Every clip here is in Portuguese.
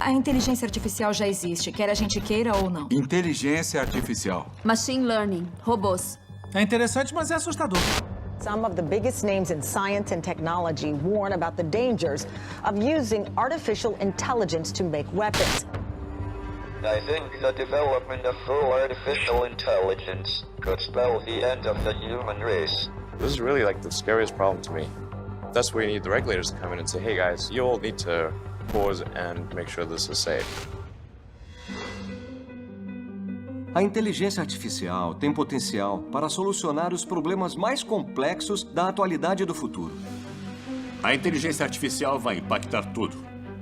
A inteligência artificial já existe, quer a gente queira ou não. Inteligência artificial. Machine Learning, robôs. É interessante, mas é assustador. Some of the biggest names in science and technology warn about the dangers of using artificial intelligence to make weapons. I think the development of full artificial intelligence could spell the end of the human race. This is really like the scariest problem to me. That's where you need the regulators to come in and say, hey guys, you all need to pause and make sure this is safe. A inteligência artificial tem potencial para solucionar os problemas mais complexos da atualidade e do futuro. A inteligência artificial vai impactar tudo.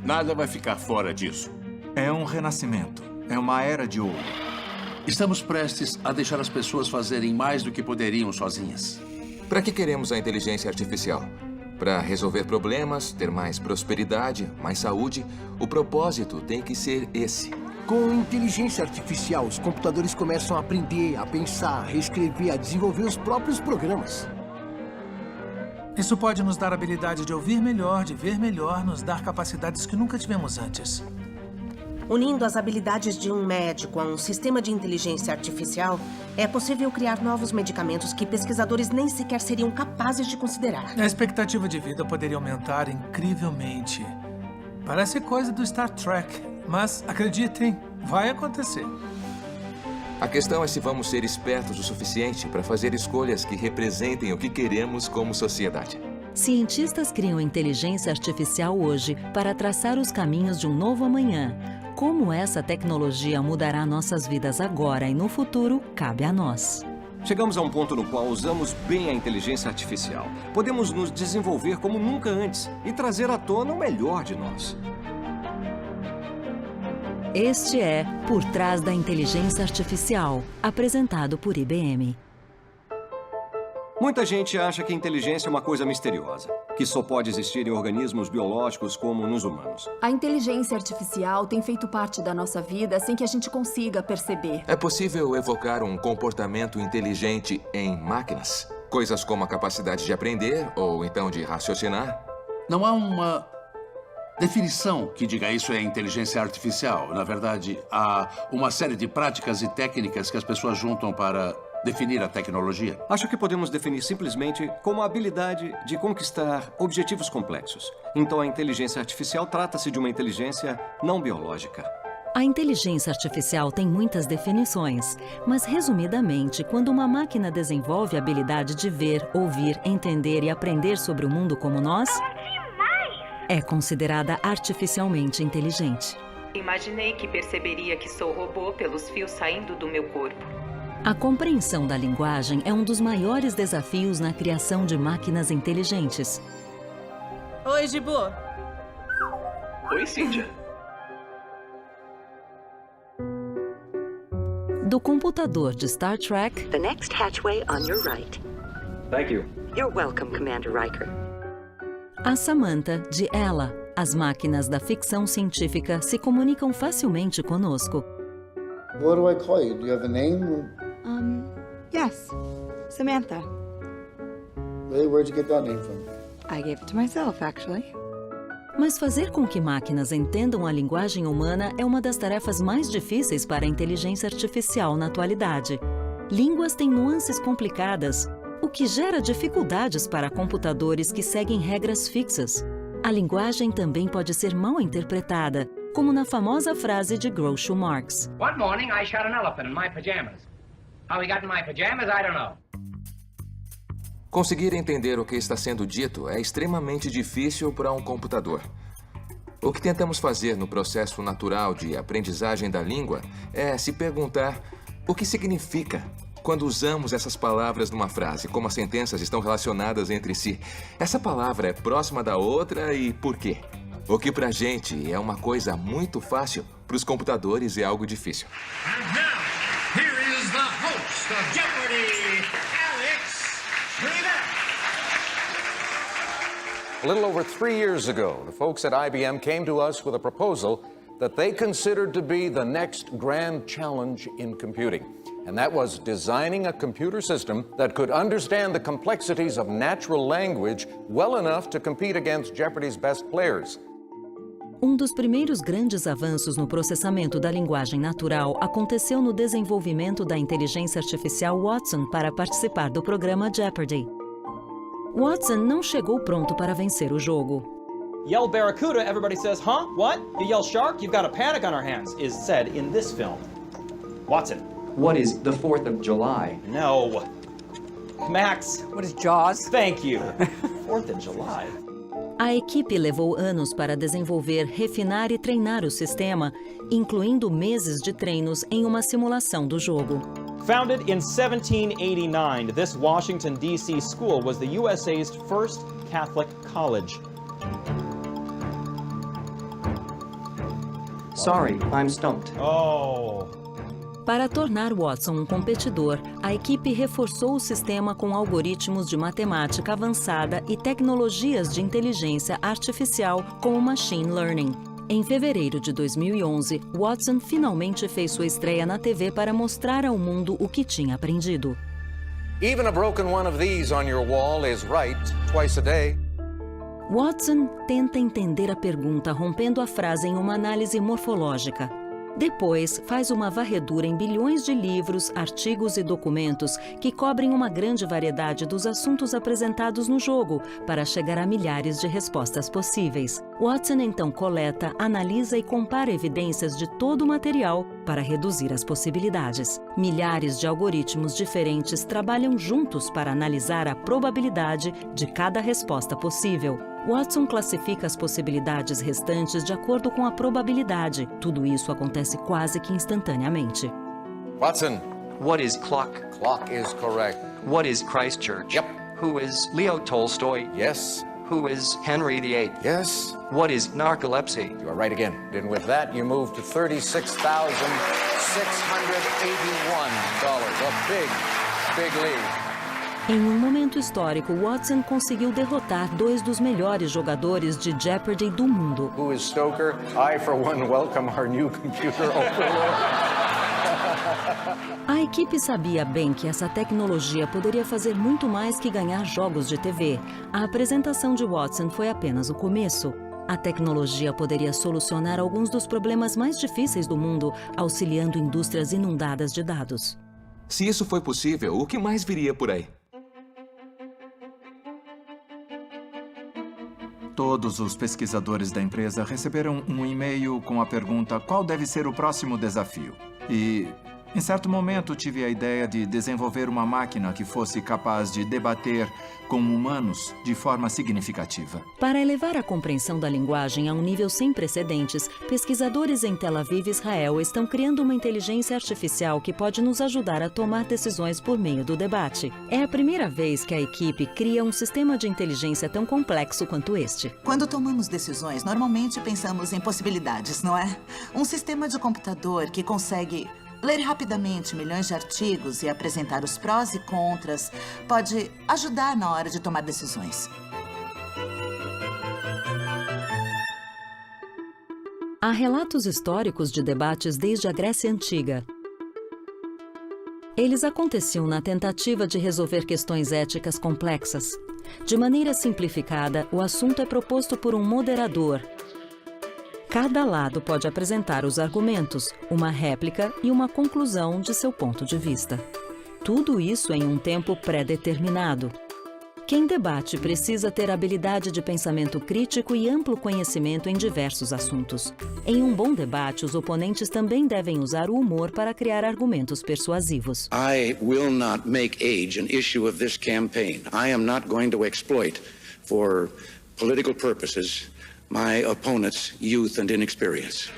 Nada vai ficar fora disso. É um renascimento. É uma era de ouro. Estamos prestes a deixar as pessoas fazerem mais do que poderiam sozinhas. Para que queremos a inteligência artificial? Para resolver problemas, ter mais prosperidade, mais saúde? O propósito tem que ser esse. Com inteligência artificial, os computadores começam a aprender, a pensar, a reescrever, a desenvolver os próprios programas. Isso pode nos dar a habilidade de ouvir melhor, de ver melhor, nos dar capacidades que nunca tivemos antes. Unindo as habilidades de um médico a um sistema de inteligência artificial, é possível criar novos medicamentos que pesquisadores nem sequer seriam capazes de considerar. A expectativa de vida poderia aumentar incrivelmente. Parece coisa do Star Trek, mas acreditem, vai acontecer. A questão é se vamos ser espertos o suficiente para fazer escolhas que representem o que queremos como sociedade. Cientistas criam inteligência artificial hoje para traçar os caminhos de um novo amanhã. Como essa tecnologia mudará nossas vidas agora e no futuro, cabe a nós. Chegamos a um ponto no qual usamos bem a inteligência artificial. Podemos nos desenvolver como nunca antes e trazer à tona o melhor de nós. Este é Por Trás da Inteligência Artificial, apresentado por IBM. Muita gente acha que a inteligência é uma coisa misteriosa, que só pode existir em organismos biológicos como nos humanos. A inteligência artificial tem feito parte da nossa vida sem que a gente consiga perceber. É possível evocar um comportamento inteligente em máquinas? Coisas como a capacidade de aprender ou então de raciocinar? Não há uma definição que diga isso é inteligência artificial. Na verdade, há uma série de práticas e técnicas que as pessoas juntam para definir a tecnologia. Acho que podemos definir simplesmente como a habilidade de conquistar objetivos complexos. Então a inteligência artificial trata-se de uma inteligência não biológica. A inteligência artificial tem muitas definições, mas resumidamente, quando uma máquina desenvolve a habilidade de ver, ouvir, entender e aprender sobre o mundo como nós, é considerada artificialmente inteligente. Imaginei que perceberia que sou robô pelos fios saindo do meu corpo. A compreensão da linguagem é um dos maiores desafios na criação de máquinas inteligentes. Oi, Gibu. Oi, Cíntia. Do computador de Star Trek... The next hatchway on your right. Thank you. You're welcome, Commander Riker. A Samantha, de Ela. As máquinas da ficção científica se comunicam facilmente conosco. What do I call you? Do you have a name? Yes. Samantha. Really? Where'd you get that name from? I gave it to myself, actually. Mas fazer com que máquinas entendam a linguagem humana é uma das tarefas mais difíceis para a inteligência artificial na atualidade. Línguas têm nuances complicadas, o que gera dificuldades para computadores que seguem regras fixas. A linguagem também pode ser mal interpretada, como na famosa frase de Groucho Marx. One morning I shot an elephant in my pajamas. How he got in my pajamas, I don't know. Conseguir entender o que está sendo dito é extremamente difícil para um computador. O que tentamos fazer no processo natural de aprendizagem da língua é se perguntar o que significa quando usamos essas palavras numa frase, como as sentenças estão relacionadas entre si. Essa palavra é próxima da outra e por quê? O que pra gente é uma coisa muito fácil, pros computadores é algo difícil. And now, here is the host of Jeopardy, Alex Trebek. A little over 3 years ago, the folks at IBM came to us with a proposal that they considered to be the next grand challenge in computing. And that was designing a computer system that could understand the complexities of natural language well enough to compete against Jeopardy's best players. Um dos primeiros grandes avanços no processamento da linguagem natural aconteceu no desenvolvimento da inteligência artificial Watson para participar do programa Jeopardy! Watson não chegou pronto para vencer o jogo. Yell barracuda, everybody says, huh? What? You yell shark? You've got a panic on our hands, is said in this film. Watson. What is the 4th of July? No. Max. What is Jaws? Thank you. 4th of July. A equipe levou anos para desenvolver, refinar e treinar o sistema, incluindo meses de treinos em uma simulação do jogo. Founded in 1789, this Washington, D.C. school was the USA's first Catholic college. Sorry, I'm stumped. Oh. Para tornar Watson um competidor, a equipe reforçou o sistema com algoritmos de matemática avançada e tecnologias de inteligência artificial como machine learning. Em fevereiro de 2011, Watson finalmente fez sua estreia na TV para mostrar ao mundo o que tinha aprendido. Even a broken one of these on your wall is right twice a day. Watson tenta entender a pergunta rompendo a frase em uma análise morfológica. Depois, faz uma varredura em bilhões de livros, artigos e documentos que cobrem uma grande variedade dos assuntos apresentados no jogo, para chegar a milhares de respostas possíveis. Watson então coleta, analisa e compara evidências de todo o material para reduzir as possibilidades. Milhares de algoritmos diferentes trabalham juntos para analisar a probabilidade de cada resposta possível. Watson classifica as possibilidades restantes de acordo com a probabilidade. Tudo isso acontece quase que instantaneamente. Watson. What is clock? Clock is correct. What is Christchurch? Yep. Who is Leo Tolstoy? Yes. Who is Henry VIII? Yes. What is narcolepsy? You are right again. And with that, you move to $36,681. A big lead. Em um momento histórico, Watson conseguiu derrotar dois dos melhores jogadores de Jeopardy do mundo. Who is Stoker? I, for one, welcome our new computer overlord. A equipe sabia bem que essa tecnologia poderia fazer muito mais que ganhar jogos de TV. A apresentação de Watson foi apenas o começo. A tecnologia poderia solucionar alguns dos problemas mais difíceis do mundo, auxiliando indústrias inundadas de dados. Se isso foi possível, o que mais viria por aí? Todos os pesquisadores da empresa receberam um e-mail com a pergunta qual deve ser o próximo desafio. E, em certo momento, tive a ideia de desenvolver uma máquina que fosse capaz de debater com humanos de forma significativa. Para elevar a compreensão da linguagem a um nível sem precedentes, pesquisadores em Tel Aviv, Israel, estão criando uma inteligência artificial que pode nos ajudar a tomar decisões por meio do debate. É a primeira vez que a equipe cria um sistema de inteligência tão complexo quanto este. Quando tomamos decisões, normalmente pensamos em possibilidades, não é? Um sistema de computador que consegue ler rapidamente milhões de artigos e apresentar os prós e contras pode ajudar na hora de tomar decisões. Há relatos históricos de debates desde a Grécia Antiga. Eles aconteciam na tentativa de resolver questões éticas complexas. De maneira simplificada, o assunto é proposto por um moderador. Cada lado pode apresentar os argumentos, uma réplica e uma conclusão de seu ponto de vista. Tudo isso em um tempo pré-determinado. Quem debate precisa ter habilidade de pensamento crítico e amplo conhecimento em diversos assuntos. Em um bom debate, os oponentes também devem usar o humor para criar argumentos persuasivos. I will not make age an issue of this campaign. I am not going to exploit, for political purposes, my opponent's youth and inexperience.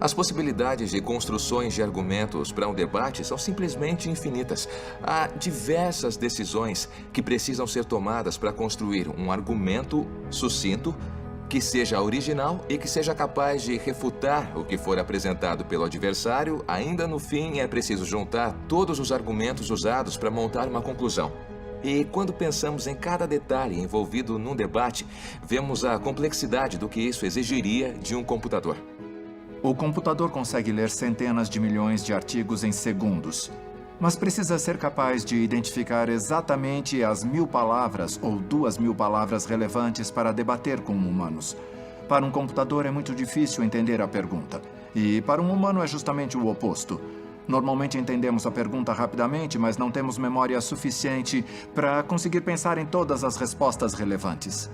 As possibilidades de construções de argumentos para um debate são simplesmente infinitas. Há diversas decisões que precisam ser tomadas para construir um argumento sucinto, que seja original e que seja capaz de refutar o que for apresentado pelo adversário. Ainda no fim, é preciso juntar todos os argumentos usados para montar uma conclusão. E quando pensamos em cada detalhe envolvido num debate, vemos a complexidade do que isso exigiria de um computador. O computador consegue ler centenas de milhões de artigos em segundos. mas precisa ser capaz de identificar exatamente as 1000 palavras ou 2000 palavras relevantes para debater com humanos. Para um computador é muito difícil entender a pergunta, e para um humano é justamente o oposto. Normalmente entendemos a pergunta rapidamente, mas não temos memória suficiente para conseguir pensar em todas as respostas relevantes.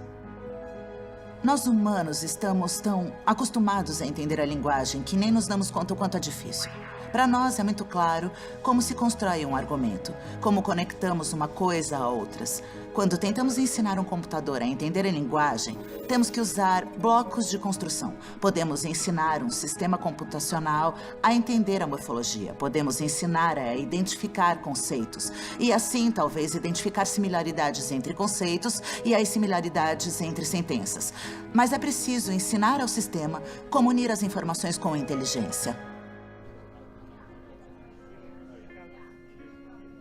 Nós humanos estamos tão acostumados a entender a linguagem que nem nos damos conta o quanto é difícil. Para nós é muito claro como se constrói um argumento, como conectamos uma coisa a outras. Quando tentamos ensinar um computador a entender a linguagem, temos que usar blocos de construção. Podemos ensinar um sistema computacional a entender a morfologia. Podemos ensinar a identificar conceitos. E assim, talvez, identificar similaridades entre conceitos e as similaridades entre sentenças. Mas é preciso ensinar ao sistema como unir as informações com a inteligência.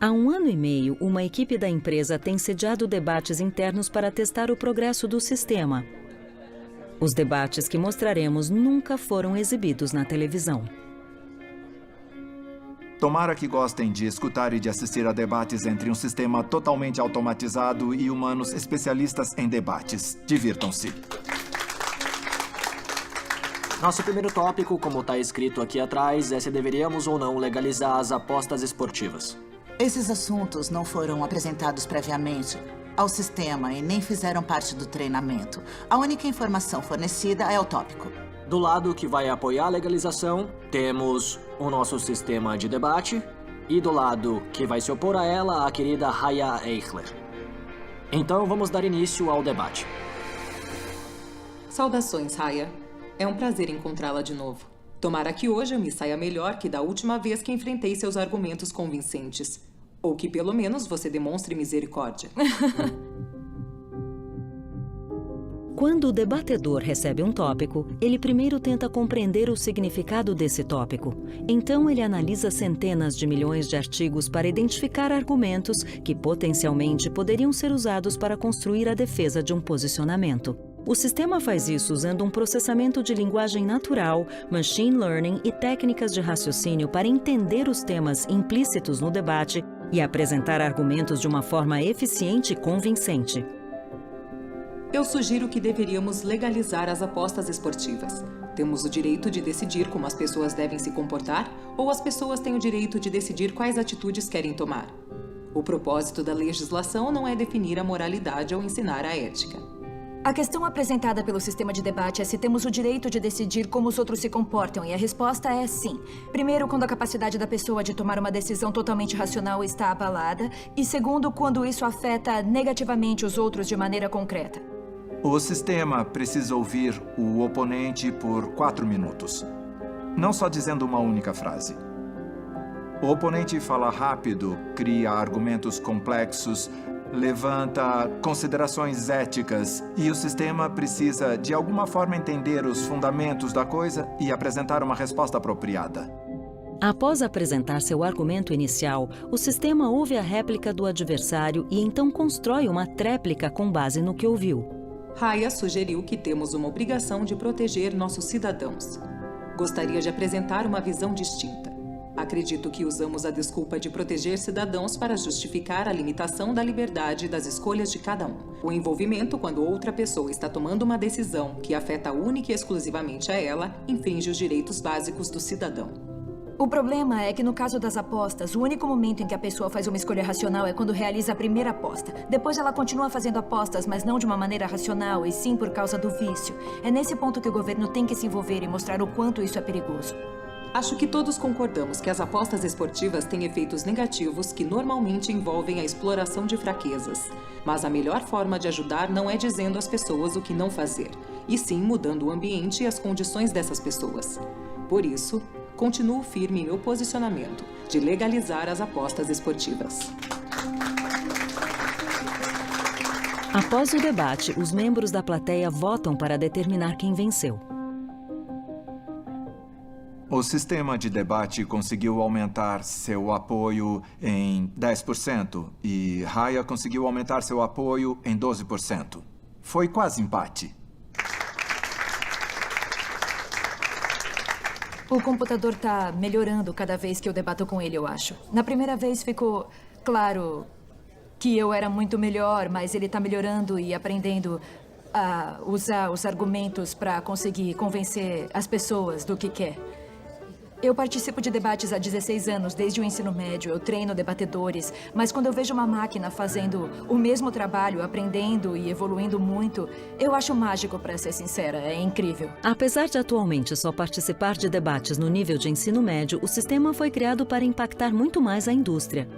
Há 1 ano e meio, uma equipe da empresa tem sediado debates internos para testar o progresso do sistema. Os debates que mostraremos nunca foram exibidos na televisão. Tomara que gostem de escutar e de assistir a debates entre um sistema totalmente automatizado e humanos especialistas em debates. Divirtam-se. Nosso primeiro tópico, como está escrito aqui atrás, é se deveríamos ou não legalizar as apostas esportivas. Esses assuntos não foram apresentados previamente ao sistema e nem fizeram parte do treinamento. A única informação fornecida é o tópico. Do lado que vai apoiar a legalização, temos o nosso sistema de debate e do lado que vai se opor a ela, a querida Raya Eichler. Então vamos dar início ao debate. Saudações, Raya. É um prazer encontrá-la de novo. Tomara que hoje eu me saia melhor que da última vez que enfrentei seus argumentos convincentes. Ou que, pelo menos, você demonstre misericórdia. Quando o debatedor recebe um tópico, ele primeiro tenta compreender o significado desse tópico. Então, ele analisa centenas de milhões de artigos para identificar argumentos que potencialmente poderiam ser usados para construir a defesa de um posicionamento. O sistema faz isso usando um processamento de linguagem natural, machine learning e técnicas de raciocínio para entender os temas implícitos no debate e apresentar argumentos de uma forma eficiente e convincente. Eu sugiro que deveríamos legalizar as apostas esportivas. Temos o direito de decidir como as pessoas devem se comportar, ou as pessoas têm o direito de decidir quais atitudes querem tomar. O propósito da legislação não é definir a moralidade ou ensinar a ética. A questão apresentada pelo sistema de debate é se temos o direito de decidir como os outros se comportam, e a resposta é sim. Primeiro, quando a capacidade da pessoa de tomar uma decisão totalmente racional está abalada, e segundo, quando isso afeta negativamente os outros de maneira concreta. O sistema precisa ouvir o oponente por 4 minutos. Não só dizendo uma única frase. O oponente fala rápido, cria argumentos complexos, levanta considerações éticas e o sistema precisa, de alguma forma, entender os fundamentos da coisa e apresentar uma resposta apropriada. Após apresentar seu argumento inicial, o sistema ouve a réplica do adversário e então constrói uma tréplica com base no que ouviu. Raya sugeriu que temos uma obrigação de proteger nossos cidadãos. Gostaria de apresentar uma visão distinta. Acredito que usamos a desculpa de proteger cidadãos para justificar a limitação da liberdade das escolhas de cada um. O envolvimento quando outra pessoa está tomando uma decisão que afeta única e exclusivamente a ela, infringe os direitos básicos do cidadão. O problema é que no caso das apostas, o único momento em que a pessoa faz uma escolha racional é quando realiza a primeira aposta. Depois ela continua fazendo apostas, mas não de uma maneira racional, e sim por causa do vício. É nesse ponto que o governo tem que se envolver e mostrar o quanto isso é perigoso. Acho que todos concordamos que as apostas esportivas têm efeitos negativos que normalmente envolvem a exploração de fraquezas. Mas a melhor forma de ajudar não é dizendo às pessoas o que não fazer, e sim mudando o ambiente e as condições dessas pessoas. Por isso, continuo firme em meu posicionamento de legalizar as apostas esportivas. Após o debate, os membros da plateia votam para determinar quem venceu. O sistema de debate conseguiu aumentar seu apoio em 10% e Raya conseguiu aumentar seu apoio em 12%. Foi quase empate. O computador tá melhorando cada vez que eu debato com ele, eu acho. Na primeira vez ficou claro que eu era muito melhor, mas ele tá melhorando e aprendendo a usar os argumentos para conseguir convencer as pessoas do que quer. Eu participo de debates há 16 anos, desde o ensino médio. Eu treino debatedores, mas quando eu vejo uma máquina fazendo o mesmo trabalho, aprendendo e evoluindo muito, eu acho mágico, para ser sincera. É incrível. Apesar de atualmente só participar de debates no nível de ensino médio, o sistema foi criado para impactar muito mais a indústria.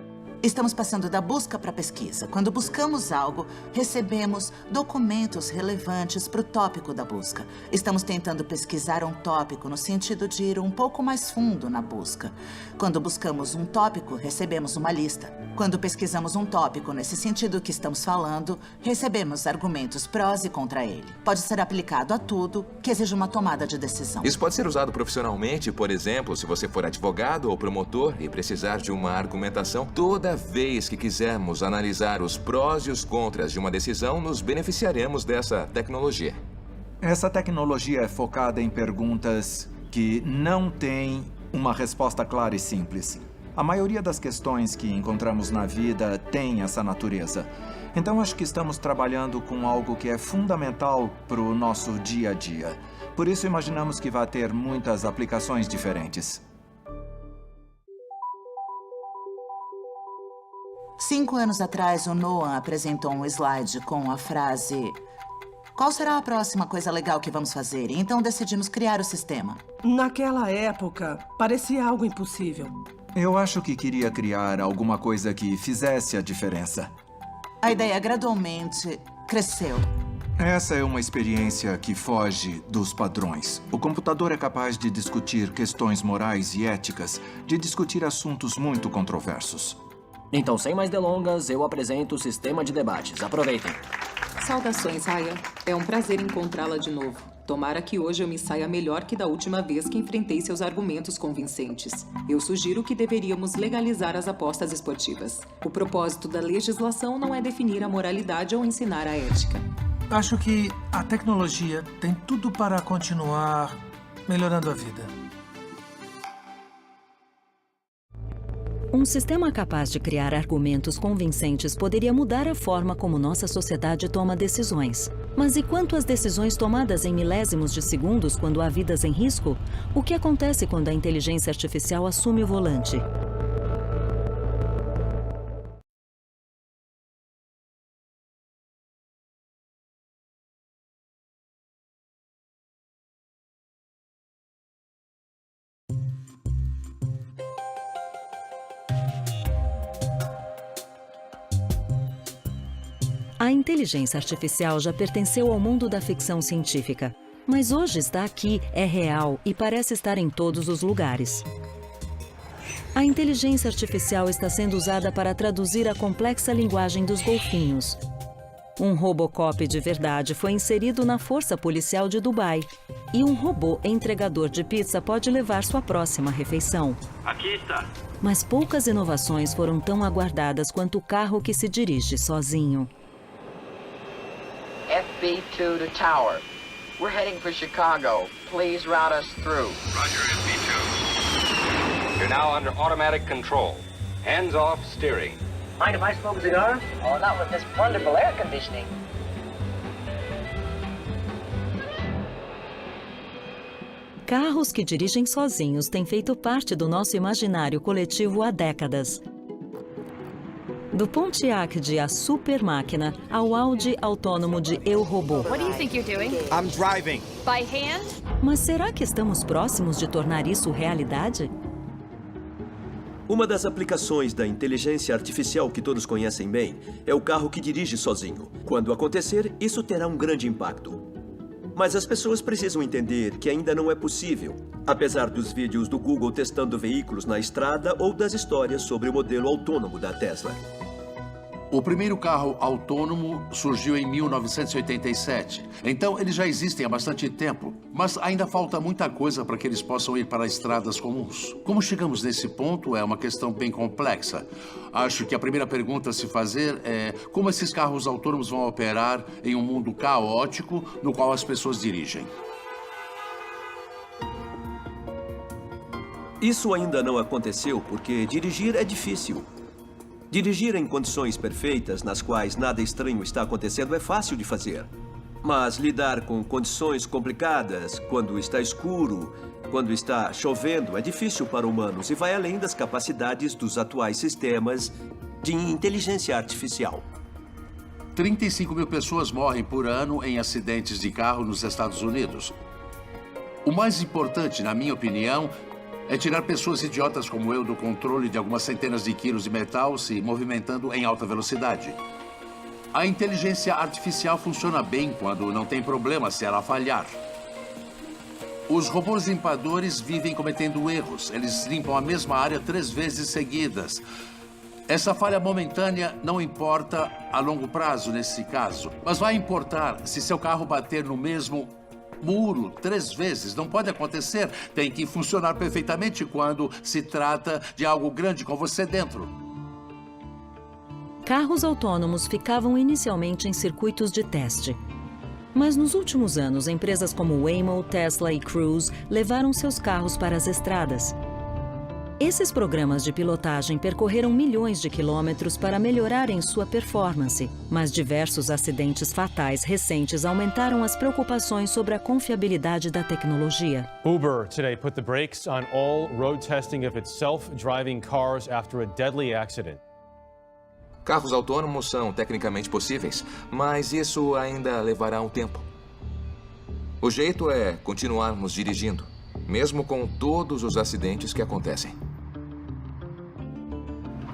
Estamos passando da busca para a pesquisa. Quando buscamos algo, recebemos documentos relevantes para o tópico da busca. Estamos tentando pesquisar um tópico no sentido de ir um pouco mais fundo na busca. Quando buscamos um tópico, recebemos uma lista. Quando pesquisamos um tópico nesse sentido que estamos falando, recebemos argumentos prós e contra ele. Pode ser aplicado a tudo que exija uma tomada de decisão. Isso pode ser usado profissionalmente, por exemplo, se você for advogado ou promotor e precisar de uma argumentação. Toda vez que quisermos analisar os prós e os contras de uma decisão, nos beneficiaremos dessa tecnologia. Essa tecnologia é focada em perguntas que não têm uma resposta clara e simples. A maioria das questões que encontramos na vida tem essa natureza. Então, acho que estamos trabalhando com algo que é fundamental para o nosso dia a dia. Por isso, imaginamos que vai ter muitas aplicações diferentes. 5 anos atrás, o Noam apresentou um slide com a frase: qual será a próxima coisa legal que vamos fazer? E então decidimos criar o sistema. Naquela época, parecia algo impossível. Eu acho que queria criar alguma coisa que fizesse a diferença. A ideia gradualmente cresceu. Essa é uma experiência que foge dos padrões. O computador é capaz de discutir questões morais e éticas, de discutir assuntos muito controversos. Então, sem mais delongas, eu apresento o sistema de debates. Aproveitem. Saudações, Raya. É um prazer encontrá-la de novo. Tomara que hoje eu me saia melhor que da última vez que enfrentei seus argumentos convincentes. Eu sugiro que deveríamos legalizar as apostas esportivas. O propósito da legislação não é definir a moralidade ou ensinar a ética. Acho que a tecnologia tem tudo para continuar melhorando a vida. Um sistema capaz de criar argumentos convincentes poderia mudar a forma como nossa sociedade toma decisões. Mas e quanto às decisões tomadas em milésimos de segundos quando há vidas em risco? O que acontece quando a inteligência artificial assume o volante? A inteligência artificial já pertenceu ao mundo da ficção científica, mas hoje está aqui, é real e parece estar em todos os lugares. A inteligência artificial está sendo usada para traduzir a complexa linguagem dos golfinhos. Um Robocop de verdade foi inserido na força policial de Dubai. E um robô entregador de pizza pode levar sua próxima refeição. Aqui está. Mas poucas inovações foram tão aguardadas quanto o carro que se dirige sozinho. FB2 to Tower. We're heading for Chicago. Please route us through. Roger, FB2. You're now under automatic control. Hands off steering. Mind if I smoke a cigar? Oh, not with this wonderful air conditioning. Carros que dirigem sozinhos têm feito parte do nosso imaginário coletivo há décadas. Do Pontiac de A Super Máquina ao Audi autônomo de Eu Robô. What do you think you're doing? I'm driving. By hand? Mas será que estamos próximos de tornar isso realidade? Uma das aplicações da inteligência artificial que todos conhecem bem é o carro que dirige sozinho. Quando acontecer, isso terá um grande impacto. Mas as pessoas precisam entender que ainda não é possível, apesar dos vídeos do Google testando veículos na estrada ou das histórias sobre o modelo autônomo da Tesla. O primeiro carro autônomo surgiu em 1987. Então, eles já existem há bastante tempo, mas ainda falta muita coisa para que eles possam ir para estradas comuns. Como chegamos nesse ponto é uma questão bem complexa. Acho que a primeira pergunta a se fazer é como esses carros autônomos vão operar em um mundo caótico no qual as pessoas dirigem. Isso ainda não aconteceu porque dirigir é difícil. Dirigir em condições perfeitas, nas quais nada estranho está acontecendo, é fácil de fazer. Mas lidar com condições complicadas, quando está escuro, quando está chovendo, é difícil para humanos e vai além das capacidades dos atuais sistemas de inteligência artificial. 35 mil pessoas morrem por ano em acidentes de carro nos Estados Unidos. O mais importante, na minha opinião, é tirar pessoas idiotas como eu do controle de algumas centenas de quilos de metal se movimentando em alta velocidade. A inteligência artificial funciona bem quando não tem problema se ela falhar. Os robôs limpadores vivem cometendo erros. Eles limpam a mesma área 3 vezes seguidas. Essa falha momentânea não importa a longo prazo nesse caso, mas vai importar se seu carro bater no mesmo muro 3 vezes. Não pode acontecer. Tem que funcionar perfeitamente quando se trata de algo grande com você dentro. Carros autônomos ficavam inicialmente em circuitos de teste. Mas nos últimos anos, empresas como Waymo, Tesla e Cruise levaram seus carros para as estradas. Esses programas de pilotagem percorreram milhões de quilômetros para melhorarem sua performance, mas diversos acidentes fatais recentes aumentaram as preocupações sobre a confiabilidade da tecnologia. Uber today put the brakes on all road testing of its self-driving cars after a deadly accident. Carros autônomos são tecnicamente possíveis, mas isso ainda levará um tempo. O jeito é continuarmos dirigindo, mesmo com todos os acidentes que acontecem.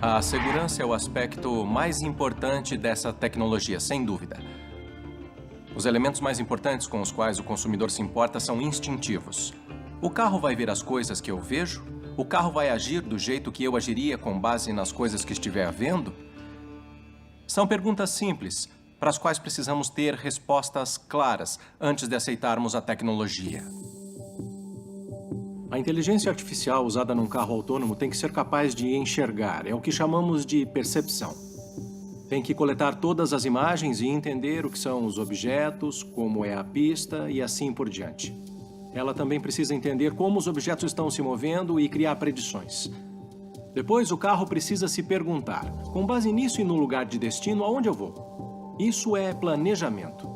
A segurança é o aspecto mais importante dessa tecnologia, sem dúvida. Os elementos mais importantes com os quais o consumidor se importa são instintivos. O carro vai ver as coisas que eu vejo? O carro vai agir do jeito que eu agiria com base nas coisas que estiver vendo? São perguntas simples, para as quais precisamos ter respostas claras antes de aceitarmos a tecnologia. A inteligência artificial usada num carro autônomo tem que ser capaz de enxergar. É o que chamamos de percepção. Tem que coletar todas as imagens e entender o que são os objetos, como é a pista e assim por diante. Ela também precisa entender como os objetos estão se movendo e criar predições. Depois, o carro precisa se perguntar, com base nisso e no lugar de destino, aonde eu vou? Isso é planejamento.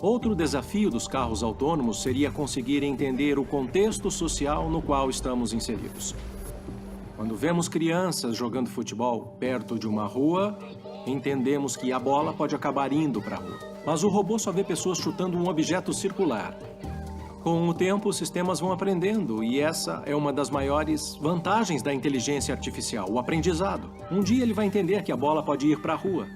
Outro desafio dos carros autônomos seria conseguir entender o contexto social no qual estamos inseridos. Quando vemos crianças jogando futebol perto de uma rua, entendemos que a bola pode acabar indo para a rua. Mas o robô só vê pessoas chutando um objeto circular. Com o tempo, os sistemas vão aprendendo, e essa é uma das maiores vantagens da inteligência artificial, o aprendizado. Um dia ele vai entender que a bola pode ir para a rua,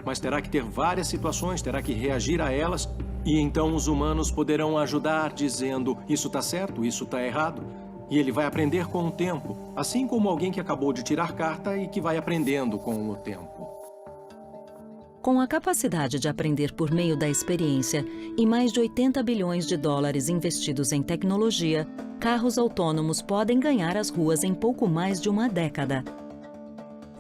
mas terá que ter várias situações, terá que reagir a elas, e então os humanos poderão ajudar dizendo, isso está certo, isso está errado. E ele vai aprender com o tempo, assim como alguém que acabou de tirar carta e que vai aprendendo com o tempo. Com a capacidade de aprender por meio da experiência e mais de 80 bilhões de dólares investidos em tecnologia, carros autônomos podem ganhar as ruas em pouco mais de uma década.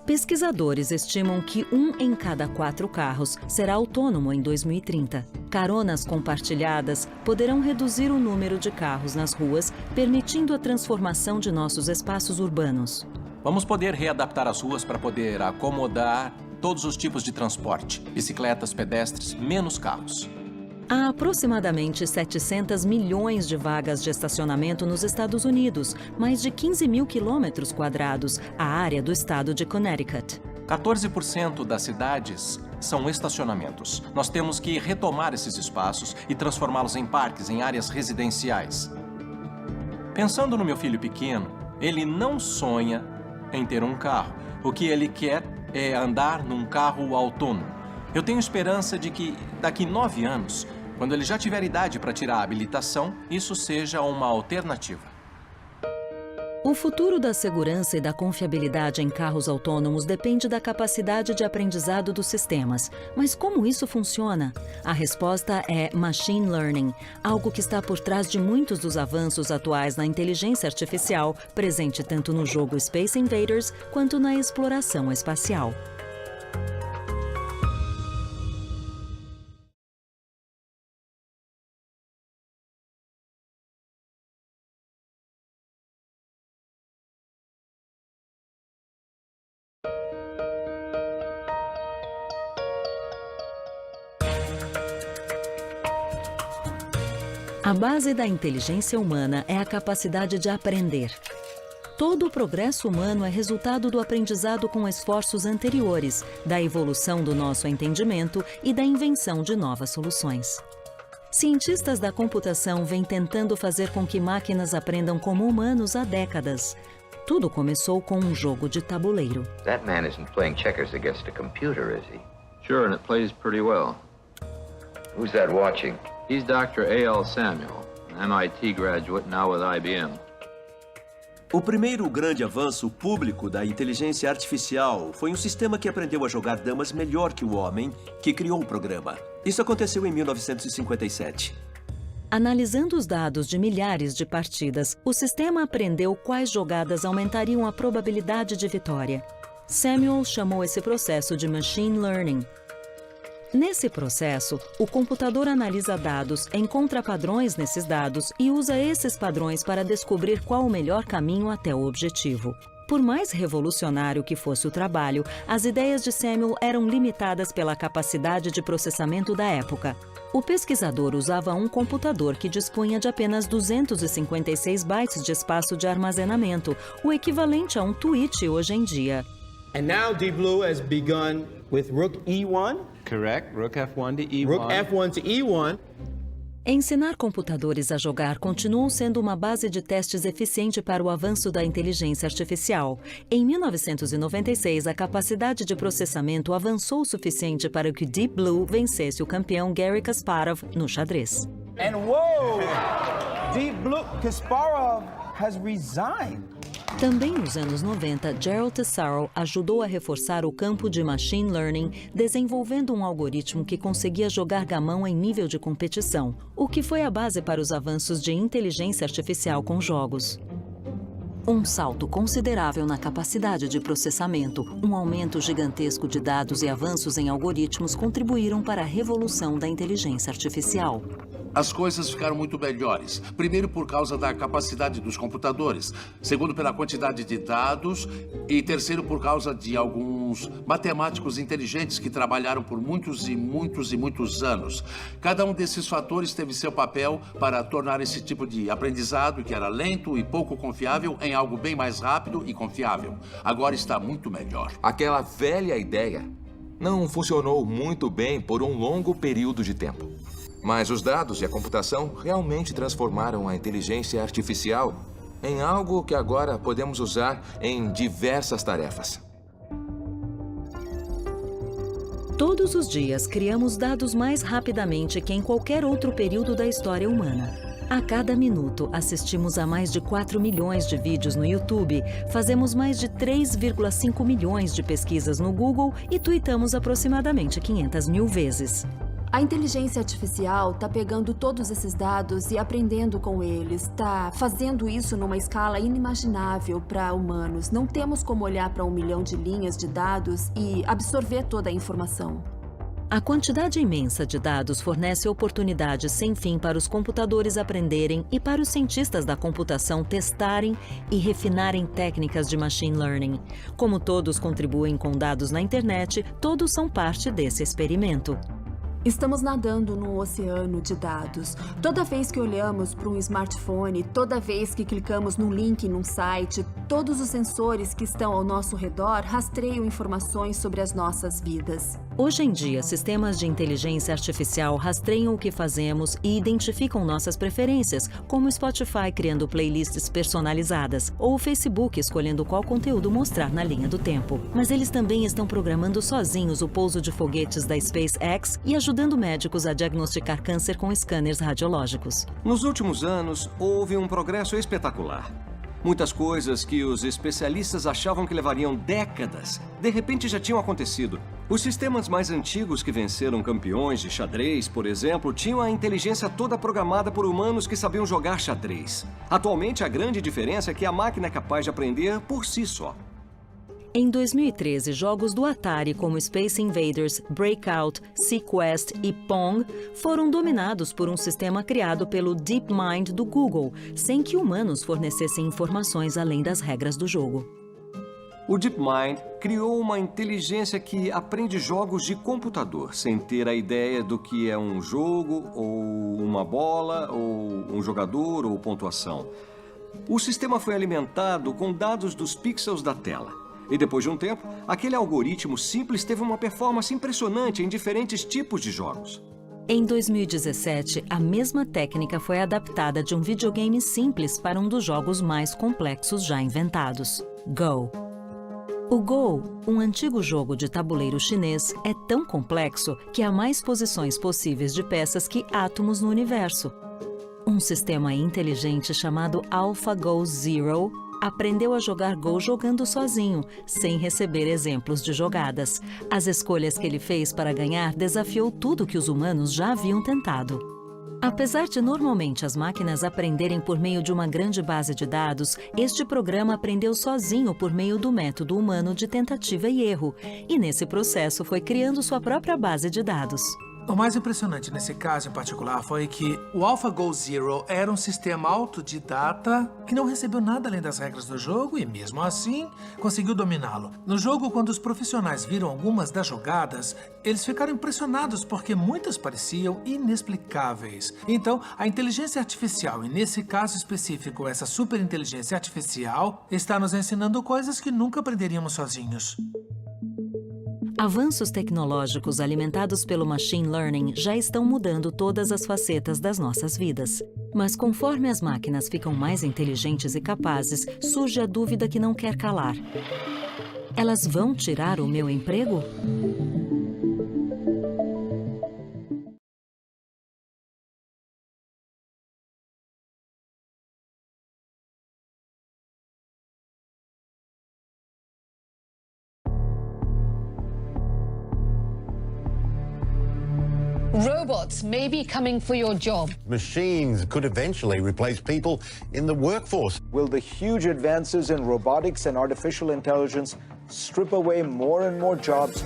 Pesquisadores estimam que 1 em cada 4 carros será autônomo em 2030. Caronas compartilhadas poderão reduzir o número de carros nas ruas, permitindo a transformação de nossos espaços urbanos. Vamos poder readaptar as ruas para poder acomodar todos os tipos de transporte, bicicletas, pedestres, menos carros. Há aproximadamente 700 milhões de vagas de estacionamento nos Estados Unidos, mais de 15 mil quilômetros quadrados, a área do estado de Connecticut. 14% das cidades são estacionamentos. Nós temos que retomar esses espaços e transformá-los em parques, em áreas residenciais. Pensando no meu filho pequeno, ele não sonha em ter um carro. O que ele quer é andar num carro autônomo. Eu tenho esperança de que, daqui 9 anos, quando ele já tiver idade para tirar a habilitação, isso seja uma alternativa. O futuro da segurança e da confiabilidade em carros autônomos depende da capacidade de aprendizado dos sistemas. Mas como isso funciona? A resposta é Machine Learning, algo que está por trás de muitos dos avanços atuais na inteligência artificial, presente tanto no jogo Space Invaders quanto na exploração espacial. A base da inteligência humana é a capacidade de aprender. Todo o progresso humano é resultado do aprendizado com esforços anteriores, da evolução do nosso entendimento e da invenção de novas soluções. Cientistas da computação vêm tentando fazer com que máquinas aprendam como humanos há décadas. Tudo começou com um jogo de tabuleiro. That man isn't playing checkers against a computer, is he? Sure, and it plays pretty well. Who's that watching? He's Dr. A.L. Samuel, an MIT graduate now with IBM. O primeiro grande avanço público da inteligência artificial foi um sistema que aprendeu a jogar damas melhor que o homem que criou o programa. Isso aconteceu em 1957. Analisando os dados de milhares de partidas, o sistema aprendeu quais jogadas aumentariam a probabilidade de vitória. Samuel chamou esse processo de machine learning. Nesse processo, o computador analisa dados, encontra padrões nesses dados e usa esses padrões para descobrir qual o melhor caminho até o objetivo. Por mais revolucionário que fosse o trabalho, as ideias de Samuel eram limitadas pela capacidade de processamento da época. O pesquisador usava um computador que dispunha de apenas 256 bytes de espaço de armazenamento, o equivalente a um tweet hoje em dia. And now Deep Blue has begun with Rook E1. Correct. Rook F1 to E1. Rook F1 to E1. Ensinar computadores a jogar continuou sendo uma base de testes eficiente para o avanço da inteligência artificial. Em 1996, a capacidade de processamento avançou o suficiente para que Deep Blue vencesse o campeão Garry Kasparov no xadrez. And whoa! Deep Blue Kasparov has resigned. Também nos anos 90, Gerald Tesaro ajudou a reforçar o campo de machine learning, desenvolvendo um algoritmo que conseguia jogar gamão em nível de competição, o que foi a base para os avanços de inteligência artificial com jogos. Um salto considerável na capacidade de processamento, um aumento gigantesco de dados e avanços em algoritmos contribuíram para a revolução da inteligência artificial. As coisas ficaram muito melhores. Primeiro, por causa da capacidade dos computadores. Segundo, pela quantidade de dados. E terceiro, por causa de alguns matemáticos inteligentes que trabalharam por muitos e muitos e muitos anos. Cada um desses fatores teve seu papel para tornar esse tipo de aprendizado, que era lento e pouco confiável, em algo bem mais rápido e confiável. Agora está muito melhor. Aquela velha ideia não funcionou muito bem por um longo período de tempo. Mas os dados e a computação realmente transformaram a inteligência artificial em algo que agora podemos usar em diversas tarefas. Todos os dias, criamos dados mais rapidamente que em qualquer outro período da história humana. A cada minuto, assistimos a mais de 4 milhões de vídeos no YouTube, fazemos mais de 3,5 milhões de pesquisas no Google e tweetamos aproximadamente 500 mil vezes. A inteligência artificial está pegando todos esses dados e aprendendo com eles. Está fazendo isso numa escala inimaginável para humanos. Não temos como olhar para 1 milhão de linhas de dados e absorver toda a informação. A quantidade imensa de dados fornece oportunidades sem fim para os computadores aprenderem e para os cientistas da computação testarem e refinarem técnicas de machine learning. Como todos contribuem com dados na internet, todos são parte desse experimento. Estamos nadando num oceano de dados. Toda vez que olhamos para um smartphone, toda vez que clicamos num link num site, todos os sensores que estão ao nosso redor rastreiam informações sobre as nossas vidas. Hoje em dia, sistemas de inteligência artificial rastreiam o que fazemos e identificam nossas preferências, como o Spotify criando playlists personalizadas ou o Facebook escolhendo qual conteúdo mostrar na linha do tempo. Mas eles também estão programando sozinhos o pouso de foguetes da SpaceX e ajudando médicos a diagnosticar câncer com scanners radiológicos. Nos últimos anos, houve um progresso espetacular. Muitas coisas que os especialistas achavam que levariam décadas, de repente já tinham acontecido. Os sistemas mais antigos que venceram campeões de xadrez, por exemplo, tinham a inteligência toda programada por humanos que sabiam jogar xadrez. Atualmente, a grande diferença é que a máquina é capaz de aprender por si só. Em 2013, jogos do Atari como Space Invaders, Breakout, Sequest e Pong foram dominados por um sistema criado pelo DeepMind do Google, sem que humanos fornecessem informações além das regras do jogo. O DeepMind criou uma inteligência que aprende jogos de computador, sem ter a ideia do que é um jogo, ou uma bola, ou um jogador, ou pontuação. O sistema foi alimentado com dados dos pixels da tela. E depois de um tempo, aquele algoritmo simples teve uma performance impressionante em diferentes tipos de jogos. Em 2017, a mesma técnica foi adaptada de um videogame simples para um dos jogos mais complexos já inventados, Go. O Go, um antigo jogo de tabuleiro chinês, é tão complexo que há mais posições possíveis de peças que átomos no universo. Um sistema inteligente chamado AlphaGo Zero aprendeu a jogar Go jogando sozinho, sem receber exemplos de jogadas. As escolhas que ele fez para ganhar desafiou tudo que os humanos já haviam tentado. Apesar de normalmente as máquinas aprenderem por meio de uma grande base de dados, este programa aprendeu sozinho por meio do método humano de tentativa e erro, e nesse processo foi criando sua própria base de dados. O mais impressionante nesse caso em particular foi que o AlphaGo Zero era um sistema autodidata que não recebeu nada além das regras do jogo e, mesmo assim, conseguiu dominá-lo. No jogo, quando os profissionais viram algumas das jogadas, eles ficaram impressionados porque muitas pareciam inexplicáveis. Então, a inteligência artificial, e nesse caso específico, essa superinteligência artificial, está nos ensinando coisas que nunca aprenderíamos sozinhos. Avanços tecnológicos alimentados pelo machine learning já estão mudando todas as facetas das nossas vidas. Mas conforme as máquinas ficam mais inteligentes e capazes, surge a dúvida que não quer calar. Elas vão tirar o meu emprego? Robots may be coming for your job. Machines could eventually replace people in the workforce. Will the huge advances in robotics and artificial intelligence strip away more and more jobs?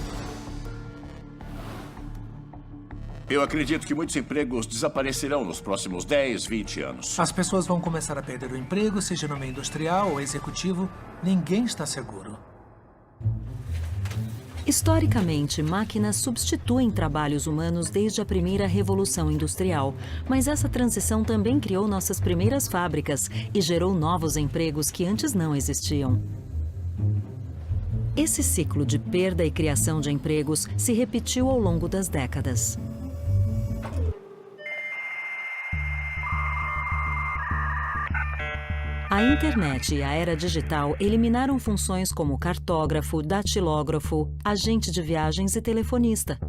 Eu acredito que muitos empregos desaparecerão nos próximos 10, 20 anos. As pessoas vão começar a perder o emprego, seja no meio industrial ou executivo. Ninguém está seguro. Historicamente, máquinas substituem trabalhos humanos desde a primeira revolução industrial, mas essa transição também criou nossas primeiras fábricas e gerou novos empregos que antes não existiam. Esse ciclo de perda e criação de empregos se repetiu ao longo das décadas. A internet e a era digital eliminaram funções como cartógrafo, datilógrafo, agente de viagens e telefonista.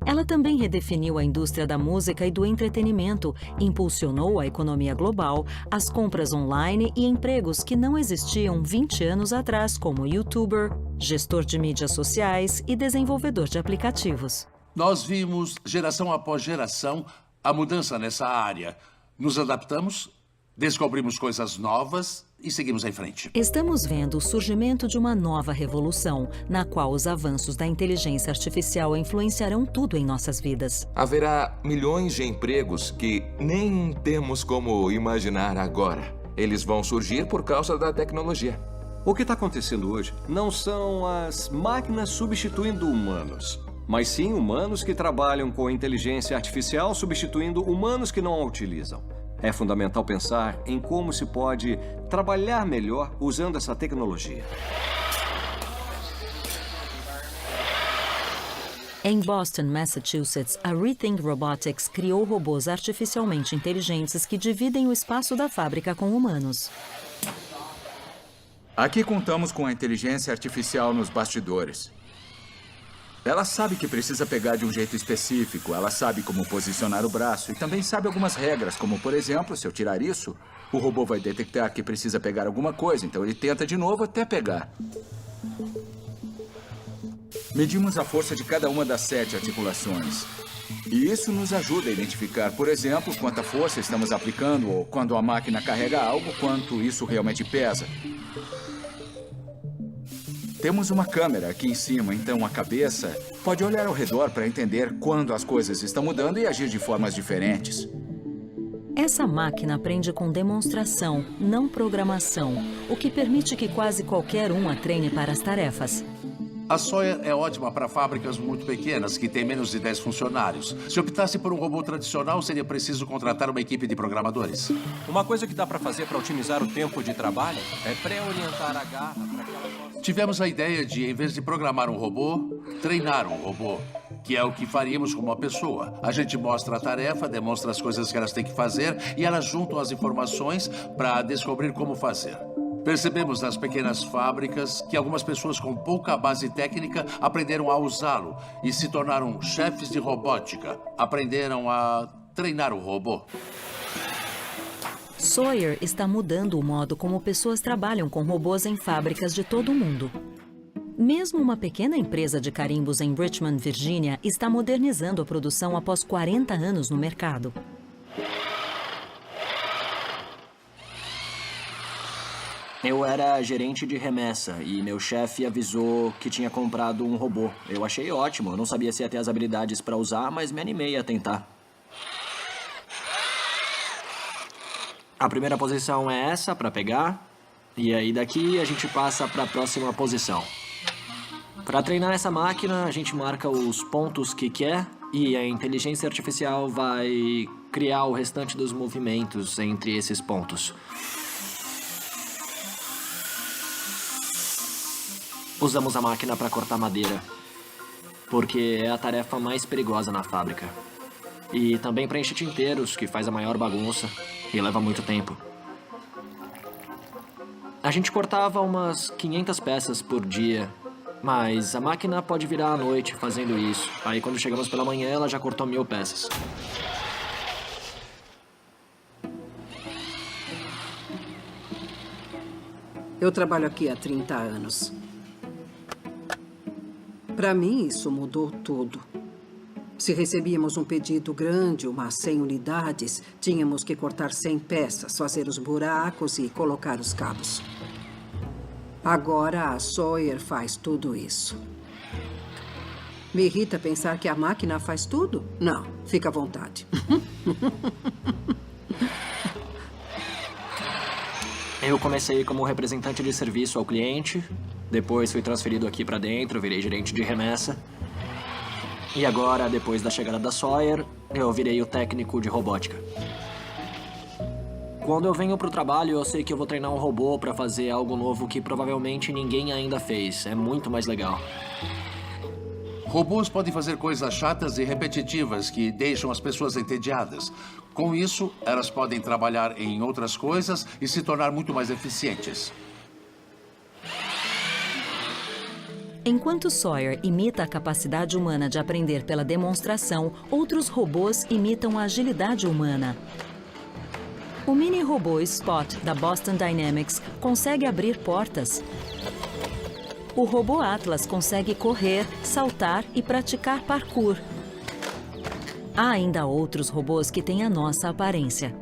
Ela também redefiniu a indústria da música e do entretenimento, impulsionou a economia global, as compras online e empregos que não existiam 20 anos atrás, como youtuber, gestor de mídias sociais e desenvolvedor de aplicativos. Nós vimos, geração após geração, a mudança nessa área. Nos adaptamos, descobrimos coisas novas e seguimos em frente. Estamos vendo o surgimento de uma nova revolução, na qual os avanços da inteligência artificial influenciarão tudo em nossas vidas. Haverá milhões de empregos que nem temos como imaginar agora. Eles vão surgir por causa da tecnologia. O que está acontecendo hoje não são as máquinas substituindo humanos, mas sim humanos que trabalham com inteligência artificial substituindo humanos que não a utilizam. É fundamental pensar em como se pode trabalhar melhor usando essa tecnologia. Em Boston, Massachusetts, a Rethink Robotics criou robôs artificialmente inteligentes que dividem o espaço da fábrica com humanos. Aqui contamos com a inteligência artificial nos bastidores. Ela sabe que precisa pegar de um jeito específico, ela sabe como posicionar o braço e também sabe algumas regras, como, por exemplo, se eu tirar isso, o robô vai detectar que precisa pegar alguma coisa, então ele tenta de novo até pegar. Medimos a força de cada uma das 7 articulações. E isso nos ajuda a identificar, por exemplo, quanta força estamos aplicando ou quando a máquina carrega algo, quanto isso realmente pesa. Temos uma câmera aqui em cima, então a cabeça pode olhar ao redor para entender quando as coisas estão mudando e agir de formas diferentes. Essa máquina aprende com demonstração, não programação, o que permite que quase qualquer um a treine para as tarefas. A Sawyer é ótima para fábricas muito pequenas, que têm menos de 10 funcionários. Se optasse por um robô tradicional, seria preciso contratar uma equipe de programadores. Uma coisa que dá para fazer para otimizar o tempo de trabalho é pré-orientar a garra para que ela possa... Tivemos a ideia de, em vez de programar um robô, treinar um robô, que é o que faríamos com uma pessoa. A gente mostra a tarefa, demonstra as coisas que elas têm que fazer e elas juntam as informações para descobrir como fazer. Percebemos nas pequenas fábricas que algumas pessoas com pouca base técnica aprenderam a usá-lo e se tornaram chefes de robótica. Aprenderam a treinar o robô. Sawyer está mudando o modo como pessoas trabalham com robôs em fábricas de todo o mundo. Mesmo uma pequena empresa de carimbos em Richmond, Virgínia, está modernizando a produção após 40 anos no mercado. Eu era gerente de remessa e meu chefe avisou que tinha comprado um robô. Eu achei ótimo, eu não sabia se ia ter as habilidades para usar, mas me animei a tentar. A primeira posição é essa, para pegar. E aí daqui a gente passa para a próxima posição. Para treinar essa máquina, a gente marca os pontos que quer e a inteligência artificial vai criar o restante dos movimentos entre esses pontos. Usamos a máquina para cortar madeira, porque é a tarefa mais perigosa na fábrica. E também preenche tinteiros, que faz a maior bagunça e leva muito tempo. A gente cortava umas 500 peças por dia, mas a máquina pode virar à noite fazendo isso. Aí quando chegamos pela manhã, ela já cortou 1000 peças. Eu trabalho aqui há 30 anos. Para mim, isso mudou tudo. Se recebíamos um pedido grande, umas 100 unidades, tínhamos que cortar 100 peças, fazer os buracos e colocar os cabos. Agora, a Sawyer faz tudo isso. Me irrita pensar que a máquina faz tudo? Não, fica à vontade. Eu comecei como representante de serviço ao cliente, depois fui transferido aqui para dentro, virei gerente de remessa. E agora, depois da chegada da Sawyer, eu virei o técnico de robótica. Quando eu venho pro trabalho, eu sei que eu vou treinar um robô para fazer algo novo que provavelmente ninguém ainda fez. É muito mais legal. Robôs podem fazer coisas chatas e repetitivas que deixam as pessoas entediadas. Com isso, elas podem trabalhar em outras coisas e se tornar muito mais eficientes. Enquanto Sawyer imita a capacidade humana de aprender pela demonstração, outros robôs imitam a agilidade humana. O mini-robô Spot, da Boston Dynamics, consegue abrir portas. O robô Atlas consegue correr, saltar e praticar parkour. Há ainda outros robôs que têm a nossa aparência.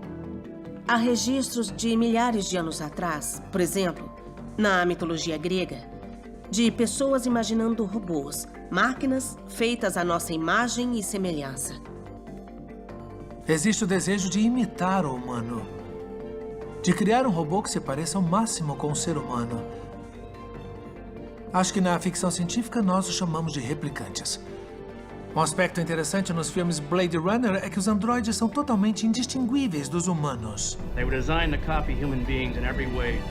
Há registros de milhares de anos atrás, por exemplo, na mitologia grega, de pessoas imaginando robôs, máquinas feitas à nossa imagem e semelhança. Existe o desejo de imitar o humano. De criar um robô que se pareça ao máximo com o ser humano. Acho que na ficção científica nós os chamamos de replicantes. Um aspecto interessante nos filmes Blade Runner é que os androides são totalmente indistinguíveis dos humanos. They were designed to copy human beings in every way.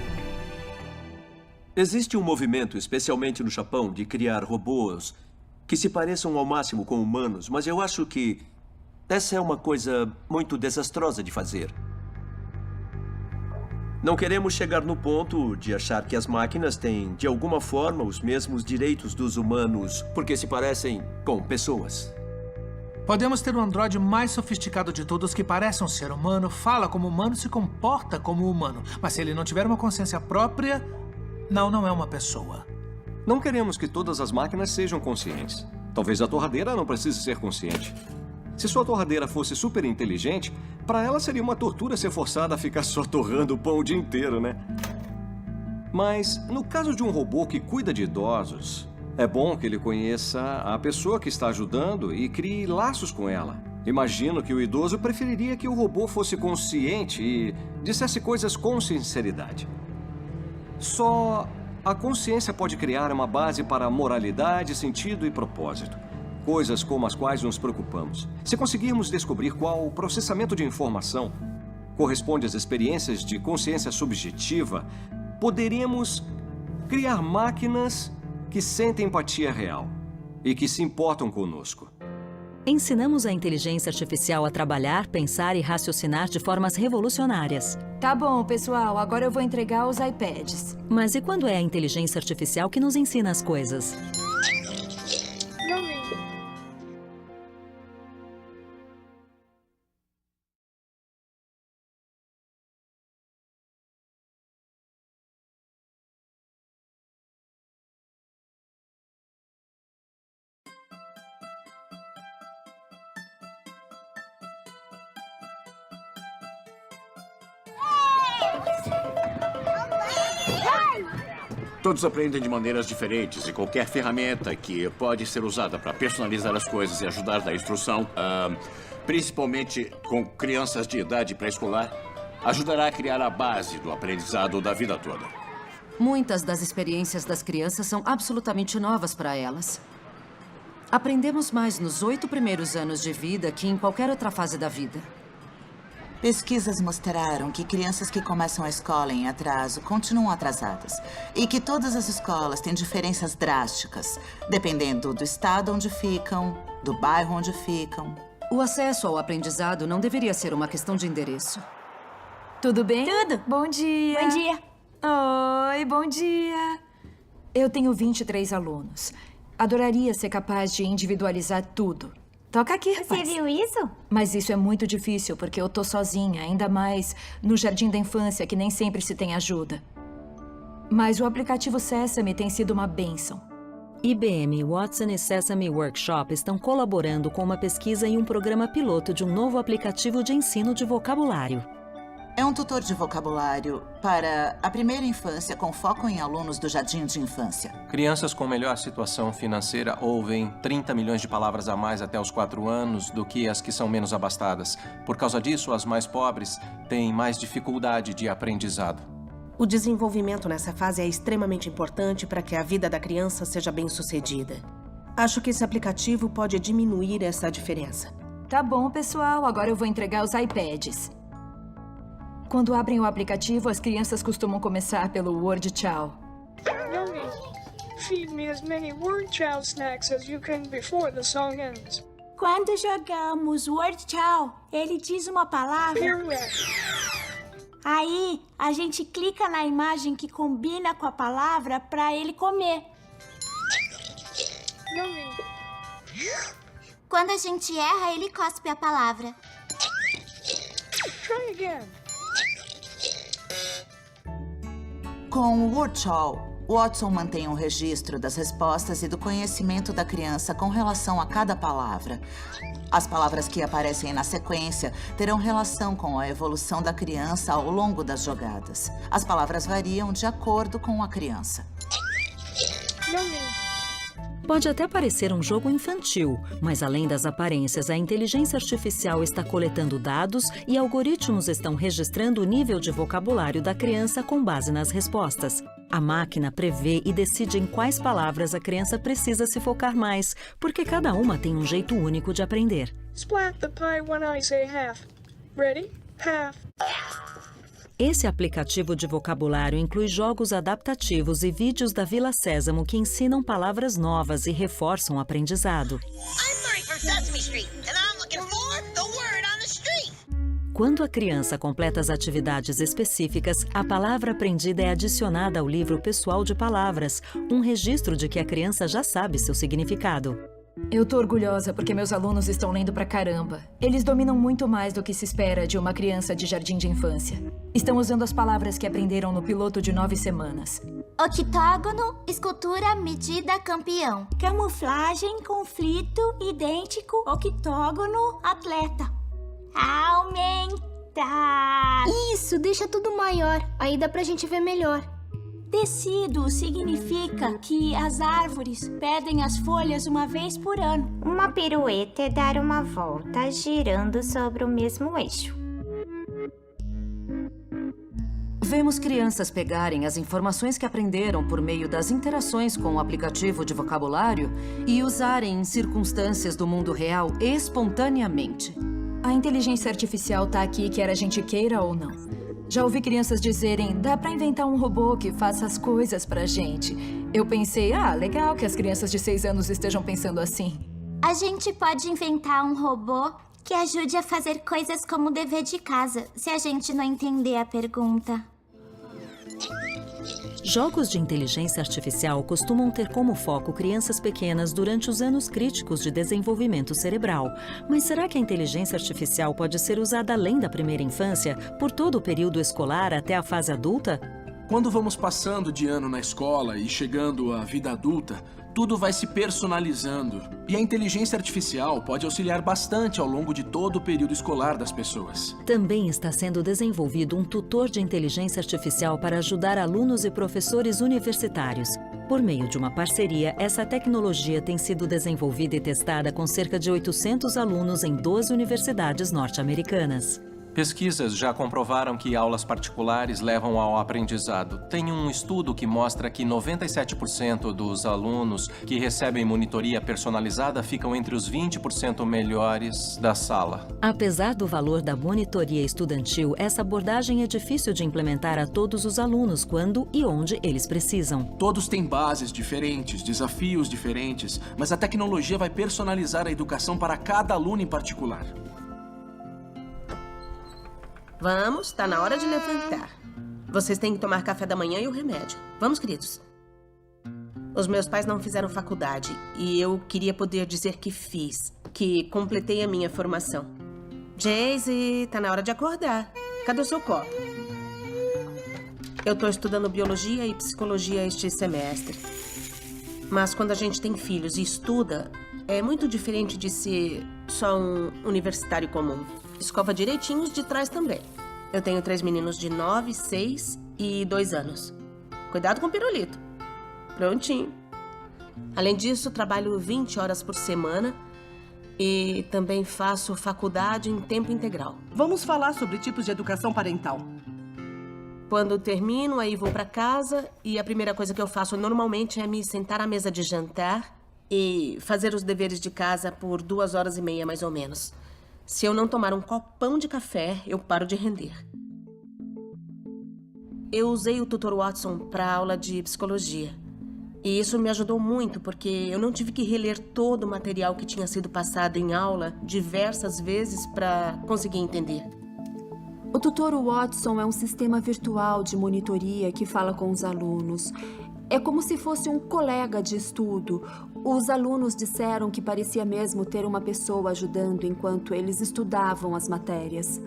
Existe um movimento, especialmente no Japão, de criar robôs que se pareçam ao máximo com humanos, mas eu acho que essa é uma coisa muito desastrosa de fazer. Não queremos chegar no ponto de achar que as máquinas têm, de alguma forma, os mesmos direitos dos humanos, porque se parecem com pessoas. Podemos ter o androide mais sofisticado de todos que parece um ser humano, fala como humano, se comporta como humano. Mas se ele não tiver uma consciência própria, não é uma pessoa. Não queremos que todas as máquinas sejam conscientes. Talvez a torradeira não precise ser consciente. Se sua torradeira fosse super inteligente, para ela seria uma tortura ser forçada a ficar só torrando o pão o dia inteiro, né? Mas, no caso de um robô que cuida de idosos, é bom que ele conheça a pessoa que está ajudando e crie laços com ela. Imagino que o idoso preferiria que o robô fosse consciente e dissesse coisas com sinceridade. Só a consciência pode criar uma base para moralidade, sentido e propósito. Coisas com as quais nos preocupamos. Se conseguirmos descobrir qual o processamento de informação corresponde às experiências de consciência subjetiva, poderemos criar máquinas que sentem empatia real e que se importam conosco. Ensinamos a inteligência artificial a trabalhar, pensar e raciocinar de formas revolucionárias. Tá bom, pessoal, agora eu vou entregar os iPads. Mas e quando é a inteligência artificial que nos ensina as coisas? Todos aprendem de maneiras diferentes e qualquer ferramenta que pode ser usada para personalizar as coisas e ajudar na instrução, principalmente com crianças de idade pré-escolar, ajudará a criar a base do aprendizado da vida toda. Muitas das experiências das crianças são absolutamente novas para elas. Aprendemos mais nos 8 primeiros anos de vida que em qualquer outra fase da vida. Pesquisas mostraram que crianças que começam a escola em atraso continuam atrasadas e que todas as escolas têm diferenças drásticas, dependendo do estado onde ficam, do bairro onde ficam. O acesso ao aprendizado não deveria ser uma questão de endereço. Tudo bem? Tudo. Bom dia. Bom dia. Oi, bom dia. Eu tenho 23 alunos. Adoraria ser capaz de individualizar tudo. Toca aqui, rapaz. Você viu isso? Mas isso é muito difícil, porque eu tô sozinha, ainda mais no jardim da infância, que nem sempre se tem ajuda. Mas o aplicativo Sesame tem sido uma bênção. IBM, Watson e Sesame Workshop estão colaborando com uma pesquisa e um programa piloto de um novo aplicativo de ensino de vocabulário. É um tutor de vocabulário para a primeira infância com foco em alunos do jardim de infância. Crianças com melhor situação financeira ouvem 30 milhões de palavras a mais até os 4 anos do que as que são menos abastadas. Por causa disso, as mais pobres têm mais dificuldade de aprendizado. O desenvolvimento nessa fase é extremamente importante para que a vida da criança seja bem-sucedida. Acho que esse aplicativo pode diminuir essa diferença. Tá bom, pessoal. Agora eu vou entregar os iPads. Quando abrem o aplicativo, as crianças costumam começar pelo Word Chow. Yogi, feed me as many Word Chow snacks as you can before the song ends. Quando jogamos Word Chow, ele diz uma palavra. Aí, a gente clica na imagem que combina com a palavra para ele comer. Quando a gente erra, ele cospe a palavra. Try again. Com o Word Chow, Watson mantém um registro das respostas e do conhecimento da criança com relação a cada palavra. As palavras que aparecem na sequência terão relação com a evolução da criança ao longo das jogadas. As palavras variam de acordo com a criança. Pode até parecer um jogo infantil, mas além das aparências, a inteligência artificial está coletando dados e algoritmos estão registrando o nível de vocabulário da criança com base nas respostas. A máquina prevê e decide em quais palavras a criança precisa se focar mais, porque cada uma tem um jeito único de aprender. Splat the pie when I say half. Ready? Half. Esse aplicativo de vocabulário inclui jogos adaptativos e vídeos da Vila Sésamo que ensinam palavras novas e reforçam o aprendizado. Quando a criança completa as atividades específicas, a palavra aprendida é adicionada ao livro pessoal de palavras, um registro de que a criança já sabe seu significado. Eu tô orgulhosa porque meus alunos estão lendo pra caramba. Eles dominam muito mais do que se espera de uma criança de jardim de infância. Estão usando as palavras que aprenderam no piloto de 9 semanas. Octógono, escultura, medida, campeão. Camuflagem, conflito, idêntico, octógono, atleta. Aumentar. Isso, deixa tudo maior. Aí dá pra gente ver melhor. Tecido significa que as árvores perdem as folhas uma vez por ano. Uma pirueta é dar uma volta girando sobre o mesmo eixo. Vemos crianças pegarem as informações que aprenderam por meio das interações com o aplicativo de vocabulário e usarem em circunstâncias do mundo real espontaneamente. A inteligência artificial tá aqui quer a gente queira ou não. Já ouvi crianças dizerem, dá pra inventar um robô que faça as coisas pra gente. Eu pensei, legal que as crianças de 6 anos estejam pensando assim. A gente pode inventar um robô que ajude a fazer coisas como o dever de casa, se a gente não entender a pergunta. Jogos de inteligência artificial costumam ter como foco crianças pequenas durante os anos críticos de desenvolvimento cerebral. Mas será que a inteligência artificial pode ser usada além da primeira infância, por todo o período escolar até a fase adulta? Quando vamos passando de ano na escola e chegando à vida adulta, tudo vai se personalizando. E a inteligência artificial pode auxiliar bastante ao longo de todo o período escolar das pessoas. Também está sendo desenvolvido um tutor de inteligência artificial para ajudar alunos e professores universitários. Por meio de uma parceria, essa tecnologia tem sido desenvolvida e testada com cerca de 800 alunos em 12 universidades norte-americanas. Pesquisas já comprovaram que aulas particulares levam ao aprendizado. Tem um estudo que mostra que 97% dos alunos que recebem monitoria personalizada ficam entre os 20% melhores da sala. Apesar do valor da monitoria estudantil, essa abordagem é difícil de implementar a todos os alunos quando e onde eles precisam. Todos têm bases diferentes, desafios diferentes, mas a tecnologia vai personalizar a educação para cada aluno em particular. Vamos, tá na hora de levantar. Vocês têm que tomar café da manhã e o remédio. Vamos, queridos. Os meus pais não fizeram faculdade e eu queria poder dizer que fiz, que completei a minha formação. Jayce, tá na hora de acordar. Cadê o seu copo? Eu tô estudando biologia e psicologia este semestre. Mas quando a gente tem filhos e estuda, é muito diferente de ser só um universitário comum. Escova direitinho os de trás também. Eu tenho 3 meninos de 9, 6 e 2 anos. Cuidado com o pirulito. Prontinho. Além disso, trabalho 20 horas por semana e também faço faculdade em tempo integral. Vamos falar sobre tipos de educação parental. Quando termino, aí vou para casa e a primeira coisa que eu faço normalmente é me sentar à mesa de jantar e fazer os deveres de casa por 2 horas e meia, mais ou menos. Se eu não tomar um copão de café, eu paro de render. Eu usei o tutor Watson para aula de psicologia. E isso me ajudou muito, porque eu não tive que reler todo o material que tinha sido passado em aula diversas vezes para conseguir entender. O tutor Watson é um sistema virtual de monitoria que fala com os alunos. É como se fosse um colega de estudo. Os alunos disseram que parecia mesmo ter uma pessoa ajudando enquanto eles estudavam as matérias.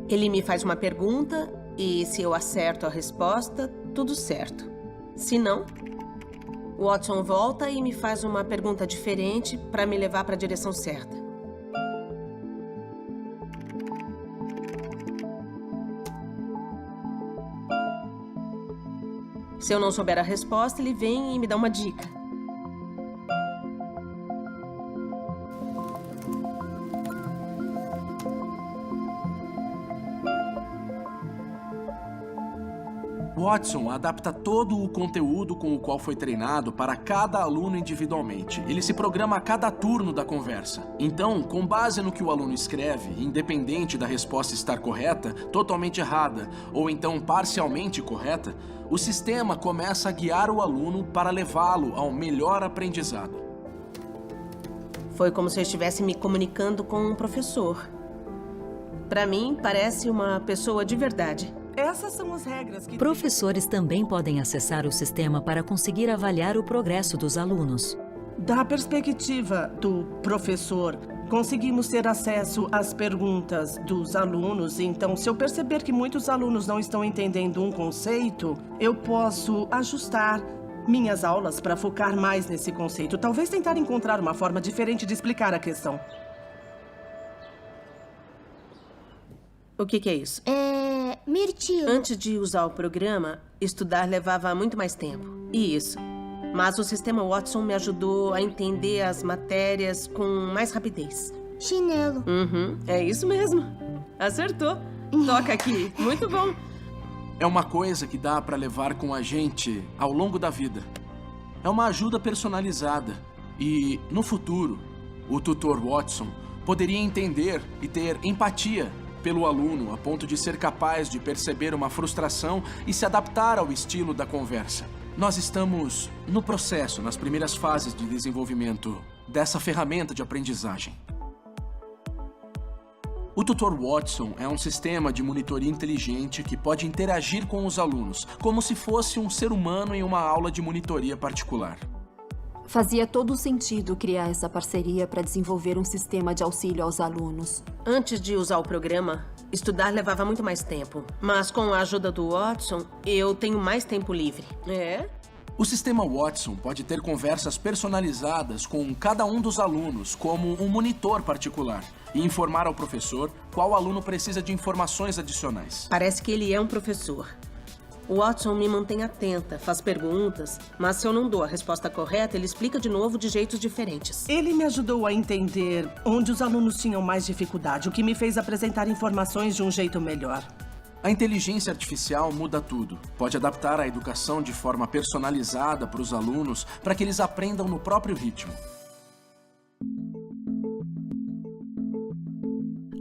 Ele me faz uma pergunta e se eu acerto a resposta, tudo certo. Se não, o Watson volta e me faz uma pergunta diferente para me levar para a direção certa. Se eu não souber a resposta, ele vem e me dá uma dica. Watson adapta todo o conteúdo com o qual foi treinado para cada aluno individualmente. Ele se programa a cada turno da conversa. Então, com base no que o aluno escreve, independente da resposta estar correta, totalmente errada ou então parcialmente correta, o sistema começa a guiar o aluno para levá-lo ao melhor aprendizado. Foi como se eu estivesse me comunicando com um professor. Para mim, parece uma pessoa de verdade. Essas são as regras que... Professores também podem acessar o sistema para conseguir avaliar o progresso dos alunos. Da perspectiva do professor, conseguimos ter acesso às perguntas dos alunos. Então, se eu perceber que muitos alunos não estão entendendo um conceito, eu posso ajustar minhas aulas para focar mais nesse conceito. Talvez tentar encontrar uma forma diferente de explicar a questão. O que é isso? Mirtilo. Antes de usar o programa, estudar levava muito mais tempo. Isso. Mas o sistema Watson me ajudou a entender as matérias com mais rapidez. Chinelo. É isso mesmo. Acertou. Toca aqui. Muito bom. É uma coisa que dá para levar com a gente ao longo da vida. É uma ajuda personalizada. E, no futuro, o tutor Watson poderia entender e ter empatia pelo aluno a ponto de ser capaz de perceber uma frustração e se adaptar ao estilo da conversa. Nós estamos no processo, nas primeiras fases de desenvolvimento dessa ferramenta de aprendizagem. O tutor Watson é um sistema de monitoria inteligente que pode interagir com os alunos, como se fosse um ser humano em uma aula de monitoria particular. Fazia todo sentido criar essa parceria para desenvolver um sistema de auxílio aos alunos. Antes de usar o programa, estudar levava muito mais tempo. Mas com a ajuda do Watson, eu tenho mais tempo livre. O sistema Watson pode ter conversas personalizadas com cada um dos alunos, como um monitor particular, e informar ao professor qual aluno precisa de informações adicionais. Parece que ele é um professor. O Watson me mantém atenta, faz perguntas, mas se eu não dou a resposta correta, ele explica de novo de jeitos diferentes. Ele me ajudou a entender onde os alunos tinham mais dificuldade, o que me fez apresentar informações de um jeito melhor. A inteligência artificial muda tudo. Pode adaptar a educação de forma personalizada para os alunos, para que eles aprendam no próprio ritmo.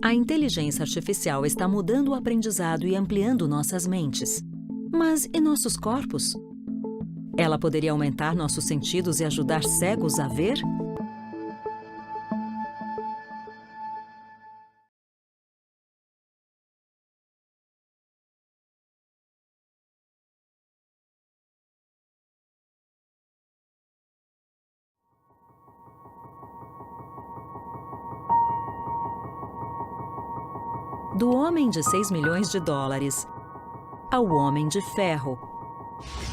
A inteligência artificial está mudando o aprendizado e ampliando nossas mentes. Mas e nossos corpos? Ela poderia aumentar nossos sentidos e ajudar cegos a ver? Do homem de 6 milhões de dólares ao homem de ferro.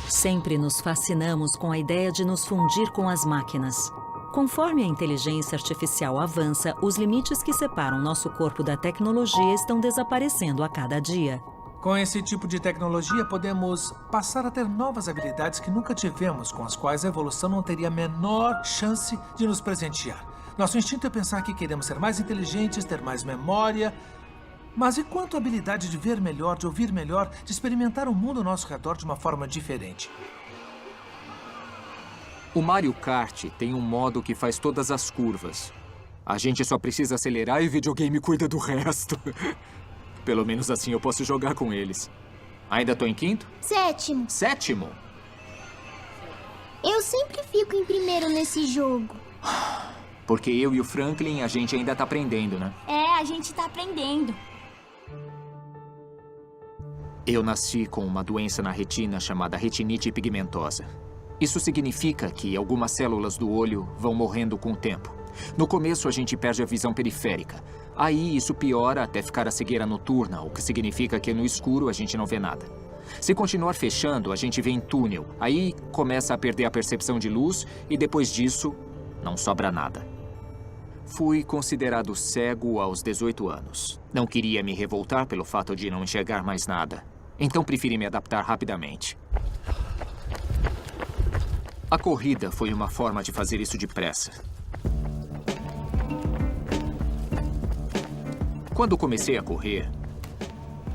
Sempre nos fascinamos com a ideia de nos fundir com as máquinas. Conforme a inteligência artificial avança, os limites que separam nosso corpo da tecnologia estão desaparecendo a cada dia. Com esse tipo de tecnologia, podemos passar a ter novas habilidades que nunca tivemos, com as quais a evolução não teria a menor chance de nos presentear. Nosso instinto é pensar que queremos ser mais inteligentes, ter mais memória. Mas e quanto à habilidade de ver melhor, de ouvir melhor, de experimentar o mundo ao nosso redor de uma forma diferente? O Mario Kart tem um modo que faz todas as curvas. A gente só precisa acelerar e o videogame cuida do resto. Pelo menos assim eu posso jogar com eles. Ainda tô em quinto? Sétimo. Sétimo? Eu sempre fico em primeiro nesse jogo. Porque eu e o Franklin, a gente ainda tá aprendendo, né? É, a gente tá aprendendo. Eu nasci com uma doença na retina chamada retinite pigmentosa. Isso significa que algumas células do olho vão morrendo com o tempo. No começo, a gente perde a visão periférica. Aí, isso piora até ficar a cegueira noturna, o que significa que no escuro a gente não vê nada. Se continuar fechando, a gente vê em túnel. Aí, começa a perder a percepção de luz e depois disso, não sobra nada. Fui considerado cego aos 18 anos. Não queria me revoltar pelo fato de não enxergar mais nada. Então preferi me adaptar rapidamente. A corrida foi uma forma de fazer isso depressa. Quando comecei a correr,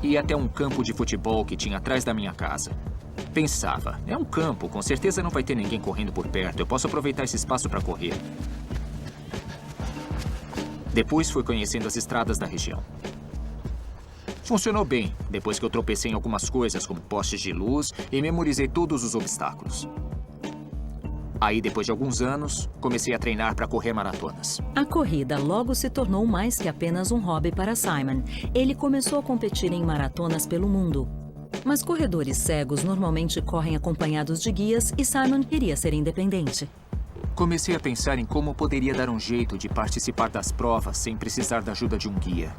ia até um campo de futebol que tinha atrás da minha casa. Pensava, é um campo, com certeza não vai ter ninguém correndo por perto. Eu posso aproveitar esse espaço para correr. Depois fui conhecendo as estradas da região. Funcionou bem, depois que eu tropecei em algumas coisas, como postes de luz, e memorizei todos os obstáculos. Aí, depois de alguns anos, comecei a treinar para correr maratonas. A corrida logo se tornou mais que apenas um hobby para Simon. Ele começou a competir em maratonas pelo mundo. Mas corredores cegos normalmente correm acompanhados de guias e Simon queria ser independente. Comecei a pensar em como poderia dar um jeito de participar das provas sem precisar da ajuda de um guia.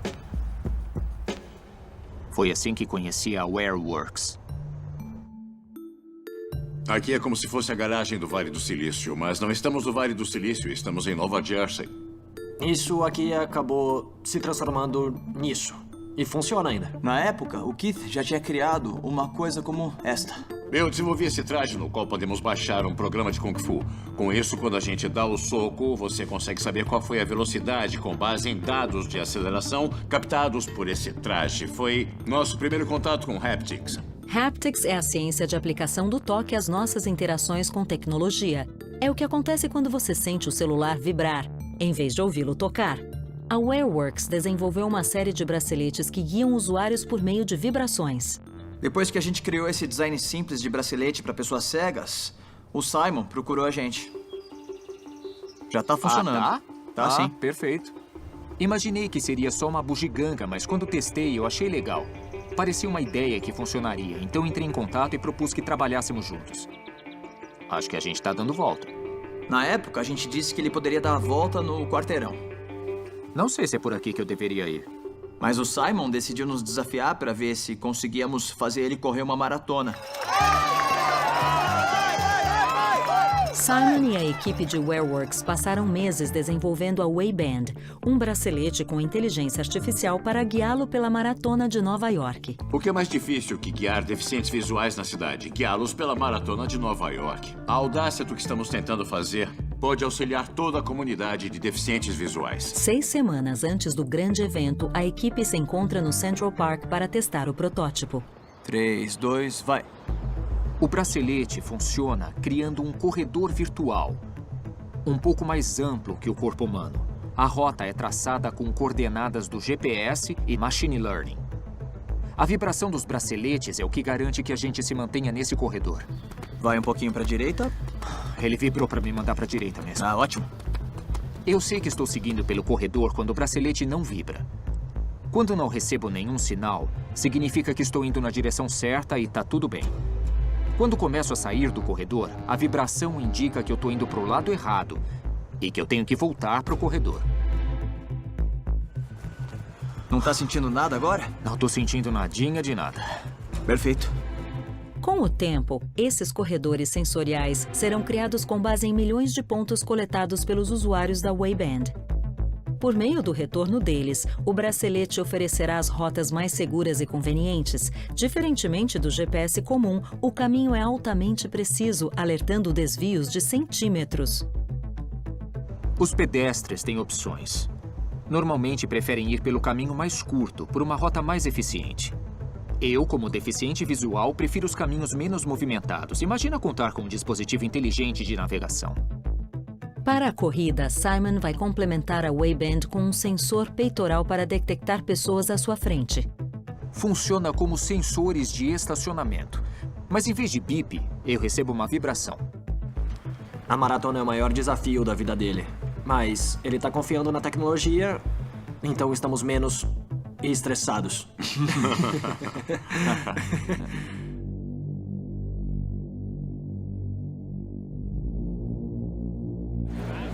Foi assim que conheci a WearWorks. Aqui é como se fosse a garagem do Vale do Silício, mas não estamos no Vale do Silício, estamos em Nova Jersey. Isso aqui acabou se transformando nisso. E funciona ainda. Na época, o Keith já tinha criado uma coisa como esta. Eu desenvolvi esse traje no qual podemos baixar um programa de Kung Fu. Com isso, quando a gente dá o soco, você consegue saber qual foi a velocidade com base em dados de aceleração captados por esse traje. Foi nosso primeiro contato com Haptics. Haptics é a ciência de aplicação do toque às nossas interações com tecnologia. É o que acontece quando você sente o celular vibrar, em vez de ouvi-lo tocar. A Wearworks desenvolveu uma série de braceletes que guiam usuários por meio de vibrações. Depois que a gente criou esse design simples de bracelete para pessoas cegas, o Simon procurou a gente. Já tá funcionando. Ah, tá? Tá sim. Perfeito. Imaginei que seria só uma bugiganga, mas quando testei, eu achei legal. Parecia uma ideia que funcionaria, então entrei em contato e propus que trabalhássemos juntos. Acho que a gente tá dando volta. Na época, a gente disse que ele poderia dar a volta no quarteirão. Não sei se é por aqui que eu deveria ir. Mas o Simon decidiu nos desafiar para ver se conseguíamos fazer ele correr uma maratona. Simon e a equipe de Wearworks passaram meses desenvolvendo a Wayband, um bracelete com inteligência artificial para guiá-lo pela maratona de Nova York. O que é mais difícil que guiar deficientes visuais na cidade? Guiá-los pela maratona de Nova York. A audácia do que estamos tentando fazer pode auxiliar toda a comunidade de deficientes visuais. 6 semanas antes do grande evento, a equipe se encontra no Central Park para testar o protótipo. 3, 2, vai! O bracelete funciona criando um corredor virtual, um pouco mais amplo que o corpo humano. A rota é traçada com coordenadas do GPS e Machine Learning. A vibração dos braceletes é o que garante que a gente se mantenha nesse corredor. Vai um pouquinho para a direita. Ele vibrou para me mandar para a direita mesmo. Ah, ótimo. Eu sei que estou seguindo pelo corredor quando o bracelete não vibra. Quando não recebo nenhum sinal, significa que estou indo na direção certa e tá tudo bem. Quando começo a sair do corredor, a vibração indica que eu estou indo para o lado errado e que eu tenho que voltar para o corredor. Não tá sentindo nada agora? Não tô sentindo nadinha de nada. Perfeito. Com o tempo, esses corredores sensoriais serão criados com base em milhões de pontos coletados pelos usuários da Wayband. Por meio do retorno deles, o bracelete oferecerá as rotas mais seguras e convenientes. Diferentemente do GPS comum, o caminho é altamente preciso, alertando desvios de centímetros. Os pedestres têm opções. Normalmente preferem ir pelo caminho mais curto, por uma rota mais eficiente. Eu, como deficiente visual, prefiro os caminhos menos movimentados. Imagina contar com um dispositivo inteligente de navegação. Para a corrida, Simon vai complementar a Wayband com um sensor peitoral para detectar pessoas à sua frente. Funciona como sensores de estacionamento. Mas em vez de bip, eu recebo uma vibração. A maratona é o maior desafio da vida dele. Mas ele tá confiando na tecnologia, então estamos menos estressados.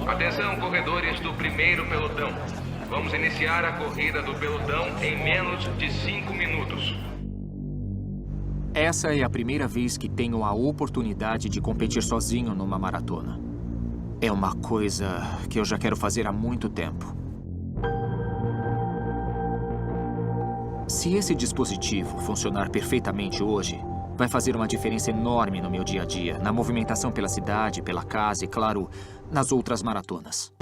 Atenção, corredores do primeiro pelotão. Vamos iniciar a corrida do pelotão em menos de 5 minutos. Essa é a primeira vez que tenho a oportunidade de competir sozinho numa maratona. É uma coisa que eu já quero fazer há muito tempo. Se esse dispositivo funcionar perfeitamente hoje, vai fazer uma diferença enorme no meu dia a dia, na movimentação pela cidade, pela casa e, claro, nas outras maratonas.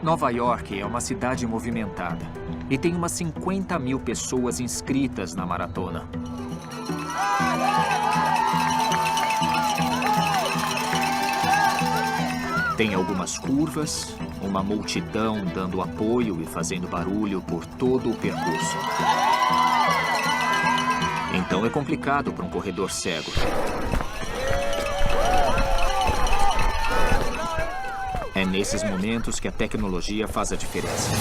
Nova York é uma cidade movimentada e tem umas 50 mil pessoas inscritas na maratona. Tem algumas curvas, uma multidão dando apoio e fazendo barulho por todo o percurso. Então é complicado para um corredor cego. É nesses momentos que a tecnologia faz a diferença.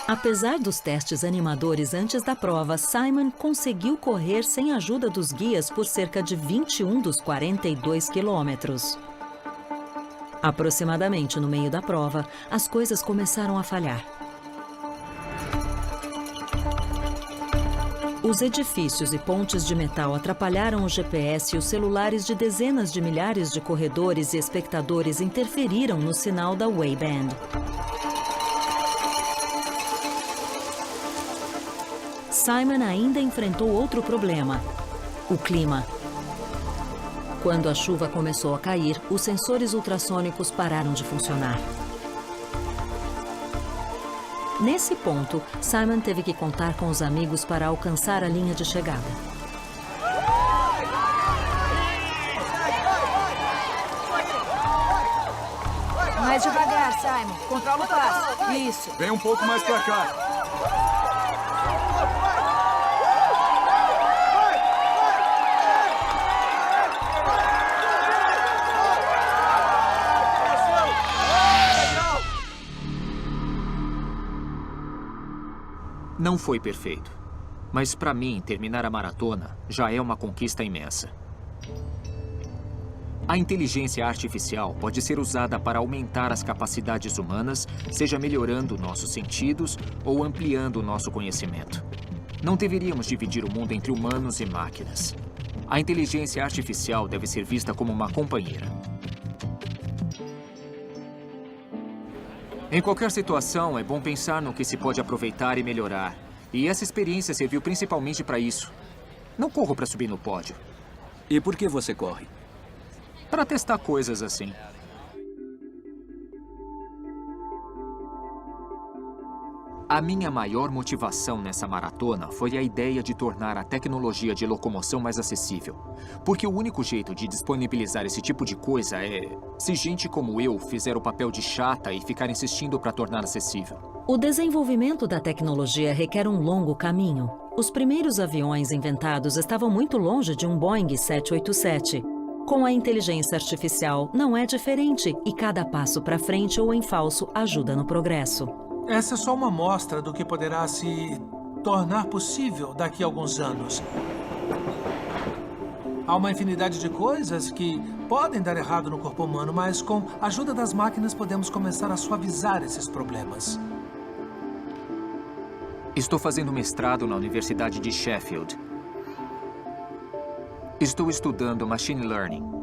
Apesar dos testes animadores antes da prova, Simon conseguiu correr sem a ajuda dos guias por cerca de 21 dos 42 quilômetros. Aproximadamente no meio da prova, as coisas começaram a falhar. O Os edifícios e pontes de metal atrapalharam o GPS e os celulares de dezenas de milhares de corredores e espectadores interferiram no sinal da Wayband. Simon ainda enfrentou outro problema: o clima. Quando a chuva começou a cair, os sensores ultrassônicos pararam de funcionar. Nesse ponto, Simon teve que contar com os amigos para alcançar a linha de chegada. Mais devagar, Simon. Controla o passo. Isso. Vem um pouco mais pra cá. Não foi perfeito, mas para mim, terminar a maratona já é uma conquista imensa. A inteligência artificial pode ser usada para aumentar as capacidades humanas, seja melhorando nossos sentidos ou ampliando nosso conhecimento. Não deveríamos dividir o mundo entre humanos e máquinas. A inteligência artificial deve ser vista como uma companheira. Em qualquer situação, é bom pensar no que se pode aproveitar e melhorar. E essa experiência serviu principalmente para isso. Não corro para subir no pódio. E por que você corre? Para testar coisas assim. A minha maior motivação nessa maratona foi a ideia de tornar a tecnologia de locomoção mais acessível. Porque o único jeito de disponibilizar esse tipo de coisa é se gente como eu fizer o papel de chata e ficar insistindo para tornar acessível. O desenvolvimento da tecnologia requer um longo caminho. Os primeiros aviões inventados estavam muito longe de um Boeing 787. Com a inteligência artificial, não é diferente e cada passo para frente ou em falso ajuda no progresso. Essa é só uma amostra do que poderá se tornar possível daqui a alguns anos. Há uma infinidade de coisas que podem dar errado no corpo humano, mas com a ajuda das máquinas podemos começar a suavizar esses problemas. Estou fazendo mestrado na Universidade de Sheffield. Estou estudando Machine Learning.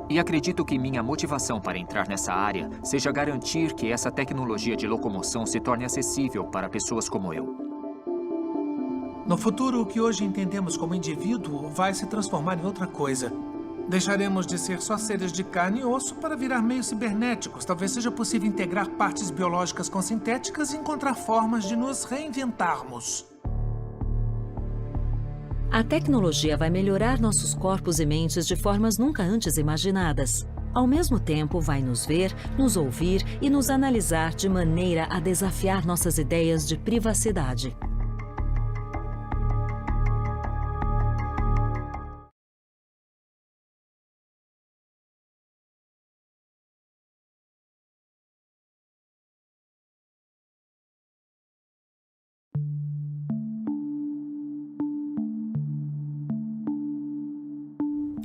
E acredito que minha motivação para entrar nessa área seja garantir que essa tecnologia de locomoção se torne acessível para pessoas como eu. No futuro, o que hoje entendemos como indivíduo vai se transformar em outra coisa. Deixaremos de ser só seres de carne e osso para virar meio cibernéticos. Talvez seja possível integrar partes biológicas com sintéticas e encontrar formas de nos reinventarmos. A tecnologia vai melhorar nossos corpos e mentes de formas nunca antes imaginadas. Ao mesmo tempo, vai nos ver, nos ouvir e nos analisar de maneira a desafiar nossas ideias de privacidade.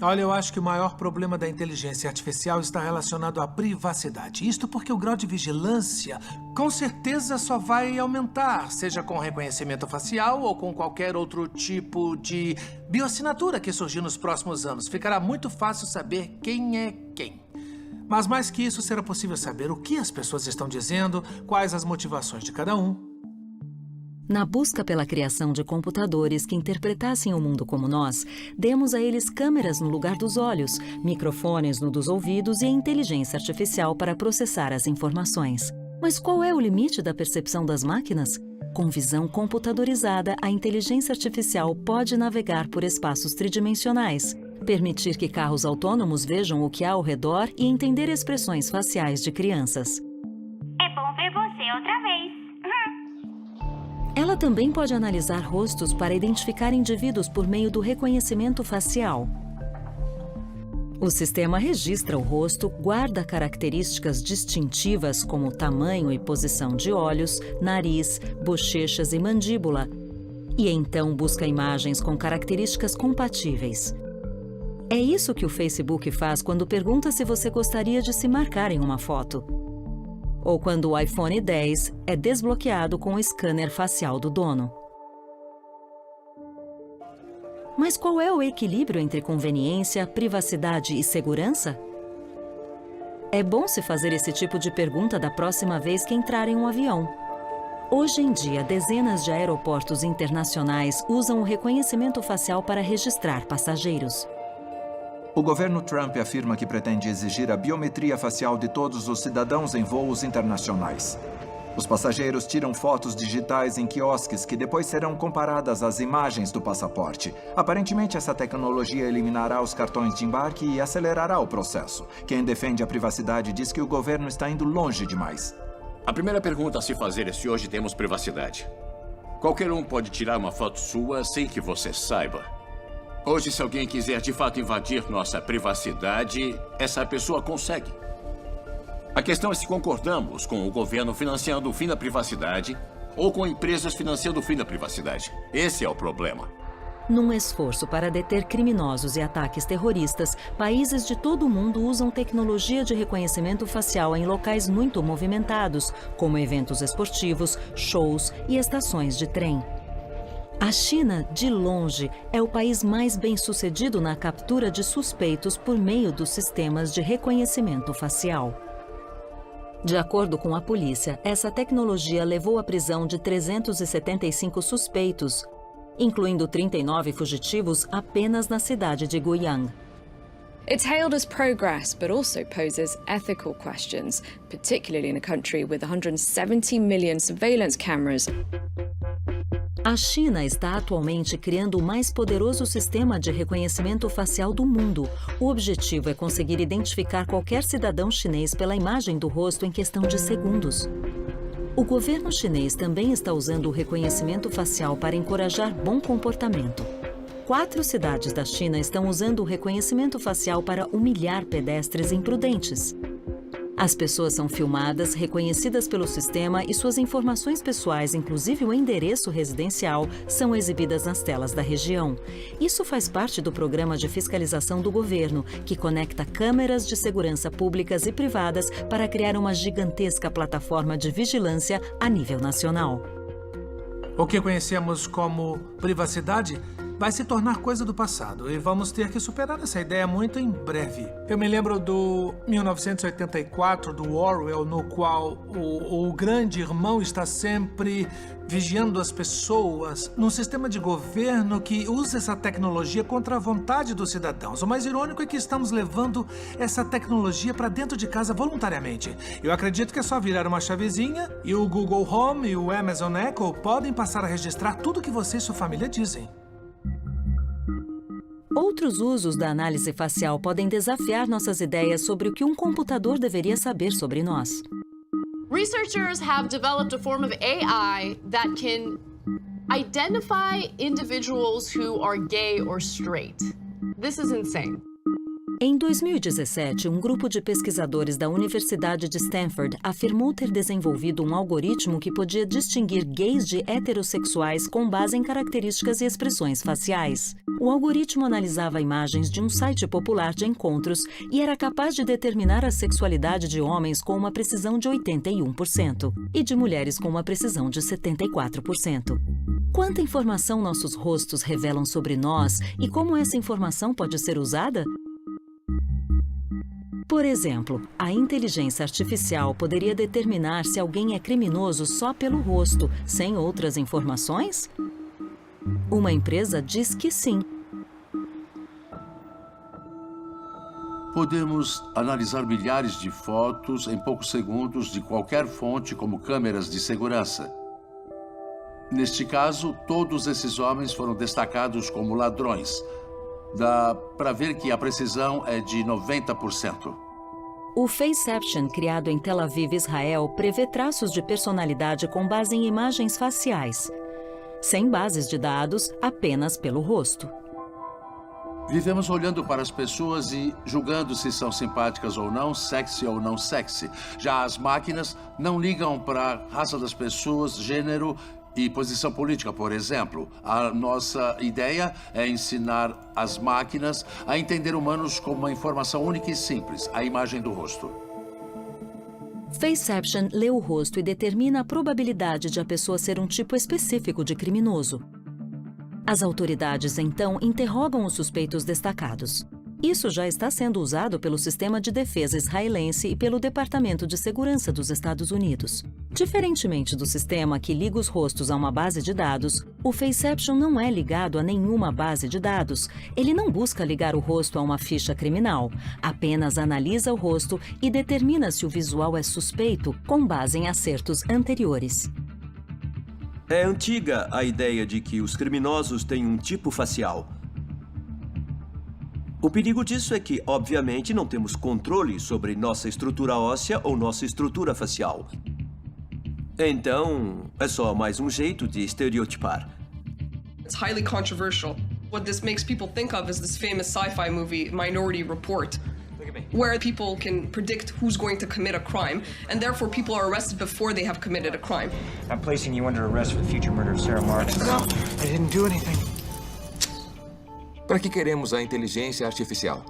Olha, eu acho que o maior problema da inteligência artificial está relacionado à privacidade. Isto porque o grau de vigilância, com certeza, só vai aumentar, seja com reconhecimento facial ou com qualquer outro tipo de bioassinatura que surgir nos próximos anos. Ficará muito fácil saber quem é quem. Mas mais que isso, será possível saber o que as pessoas estão dizendo, quais as motivações de cada um. Na busca pela criação de computadores que interpretassem o mundo como nós, demos a eles câmeras no lugar dos olhos, microfones no dos ouvidos e a inteligência artificial para processar as informações. Mas qual é o limite da percepção das máquinas? Com visão computadorizada, a inteligência artificial pode navegar por espaços tridimensionais, permitir que carros autônomos vejam o que há ao redor e entender expressões faciais de crianças. É bom ver você outra vez. Ela também pode analisar rostos para identificar indivíduos por meio do reconhecimento facial. O sistema registra o rosto, guarda características distintivas como tamanho e posição de olhos, nariz, bochechas e mandíbula, e então busca imagens com características compatíveis. É isso que o Facebook faz quando pergunta se você gostaria de se marcar em uma foto. Ou quando o iPhone X é desbloqueado com o scanner facial do dono. Mas qual é o equilíbrio entre conveniência, privacidade e segurança? É bom se fazer esse tipo de pergunta da próxima vez que entrar em um avião. Hoje em dia, dezenas de aeroportos internacionais usam o reconhecimento facial para registrar passageiros. O governo Trump afirma que pretende exigir a biometria facial de todos os cidadãos em voos internacionais. Os passageiros tiram fotos digitais em quiosques que depois serão comparadas às imagens do passaporte. Aparentemente, essa tecnologia eliminará os cartões de embarque e acelerará o processo. Quem defende a privacidade diz que o governo está indo longe demais. A primeira pergunta a se fazer é se hoje temos privacidade. Qualquer um pode tirar uma foto sua sem que você saiba. Hoje, se alguém quiser de fato invadir nossa privacidade, essa pessoa consegue. A questão é se concordamos com o governo financiando o fim da privacidade ou com empresas financiando o fim da privacidade. Esse é o problema. Num esforço para deter criminosos e ataques terroristas, países de todo o mundo usam tecnologia de reconhecimento facial em locais muito movimentados, como eventos esportivos, shows e estações de trem. A China, de longe, é o país mais bem-sucedido na captura de suspeitos por meio dos sistemas de reconhecimento facial. De acordo com a polícia, essa tecnologia levou à prisão de 375 suspeitos, incluindo 39 fugitivos apenas na cidade de Guiyang. It's hailed as progress, but also poses ethical questions, particularly in a country with 170 million surveillance cameras. A China está atualmente criando o mais poderoso sistema de reconhecimento facial do mundo. O objetivo é conseguir identificar qualquer cidadão chinês pela imagem do rosto em questão de segundos. O governo chinês também está usando o reconhecimento facial para encorajar bom comportamento. 4 cidades da China estão usando o reconhecimento facial para humilhar pedestres imprudentes. As pessoas são filmadas, reconhecidas pelo sistema e suas informações pessoais, inclusive o endereço residencial, são exibidas nas telas da região. Isso faz parte do programa de fiscalização do governo, que conecta câmeras de segurança públicas e privadas para criar uma gigantesca plataforma de vigilância a nível nacional. O que conhecemos como privacidade vai se tornar coisa do passado e vamos ter que superar essa ideia muito em breve. Eu me lembro do 1984, do Orwell, no qual o grande irmão está sempre vigiando as pessoas num sistema de governo que usa essa tecnologia contra a vontade dos cidadãos. O mais irônico é que estamos levando essa tecnologia para dentro de casa voluntariamente. Eu acredito que é só virar uma chavezinha e o Google Home e o Amazon Echo podem passar a registrar tudo que você e sua família dizem. Outros usos da análise facial podem desafiar nossas ideias sobre o que um computador deveria saber sobre nós. Researchers have developed a form of AI that can identify individuals who are gay or straight. This is insane. Em 2017, um grupo de pesquisadores da Universidade de Stanford afirmou ter desenvolvido um algoritmo que podia distinguir gays de heterossexuais com base em características e expressões faciais. O algoritmo analisava imagens de um site popular de encontros e era capaz de determinar a sexualidade de homens com uma precisão de 81% e de mulheres com uma precisão de 74%. Quanta informação nossos rostos revelam sobre nós e como essa informação pode ser usada? Por exemplo, a inteligência artificial poderia determinar se alguém é criminoso só pelo rosto, sem outras informações? Uma empresa diz que sim. Podemos analisar milhares de fotos em poucos segundos de qualquer fonte, como câmeras de segurança. Neste caso, todos esses homens foram destacados como ladrões. Dá para ver que a precisão é de 90%. O Faceception, criado em Tel Aviv, Israel, prevê traços de personalidade com base em imagens faciais, sem bases de dados, apenas pelo rosto. Vivemos olhando para as pessoas e julgando se são simpáticas ou não, sexy ou não sexy. Já as máquinas não ligam para a raça das pessoas, gênero e posição política, por exemplo. A nossa ideia é ensinar as máquinas a entender humanos como uma informação única e simples, a imagem do rosto. Faceception lê o rosto e determina a probabilidade de a pessoa ser um tipo específico de criminoso. As autoridades, então, interrogam os suspeitos destacados. Isso já está sendo usado pelo Sistema de Defesa israelense e pelo Departamento de Segurança dos Estados Unidos. Diferentemente do sistema que liga os rostos a uma base de dados, o Faceception não é ligado a nenhuma base de dados. Ele não busca ligar o rosto a uma ficha criminal, apenas analisa o rosto e determina se o visual é suspeito com base em acertos anteriores. É antiga a ideia de que os criminosos têm um tipo facial. O perigo disso é que, obviamente, não temos controle sobre nossa estrutura óssea ou nossa estrutura facial. Então, é só mais um jeito de estereotipar. It's highly controversial. What this makes people think of is this famous sci-fi movie, Minority Report, where people can predict who's going to commit a crime, and therefore people are arrested before they have committed a crime. I'm placing you under arrest for the future murder of Sarah Marks. No, I didn't do anything. Para que queremos a inteligência artificial?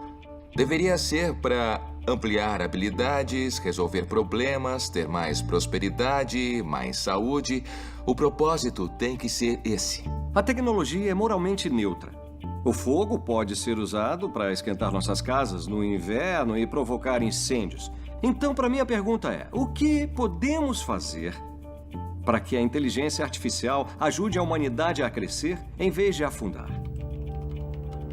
Deveria ser para ampliar habilidades, resolver problemas, ter mais prosperidade, mais saúde. O propósito tem que ser esse. A tecnologia é moralmente neutra. O fogo pode ser usado para esquentar nossas casas no inverno e provocar incêndios. Então, para mim, a pergunta é: o que podemos fazer para que a inteligência artificial ajude a humanidade a crescer em vez de afundar?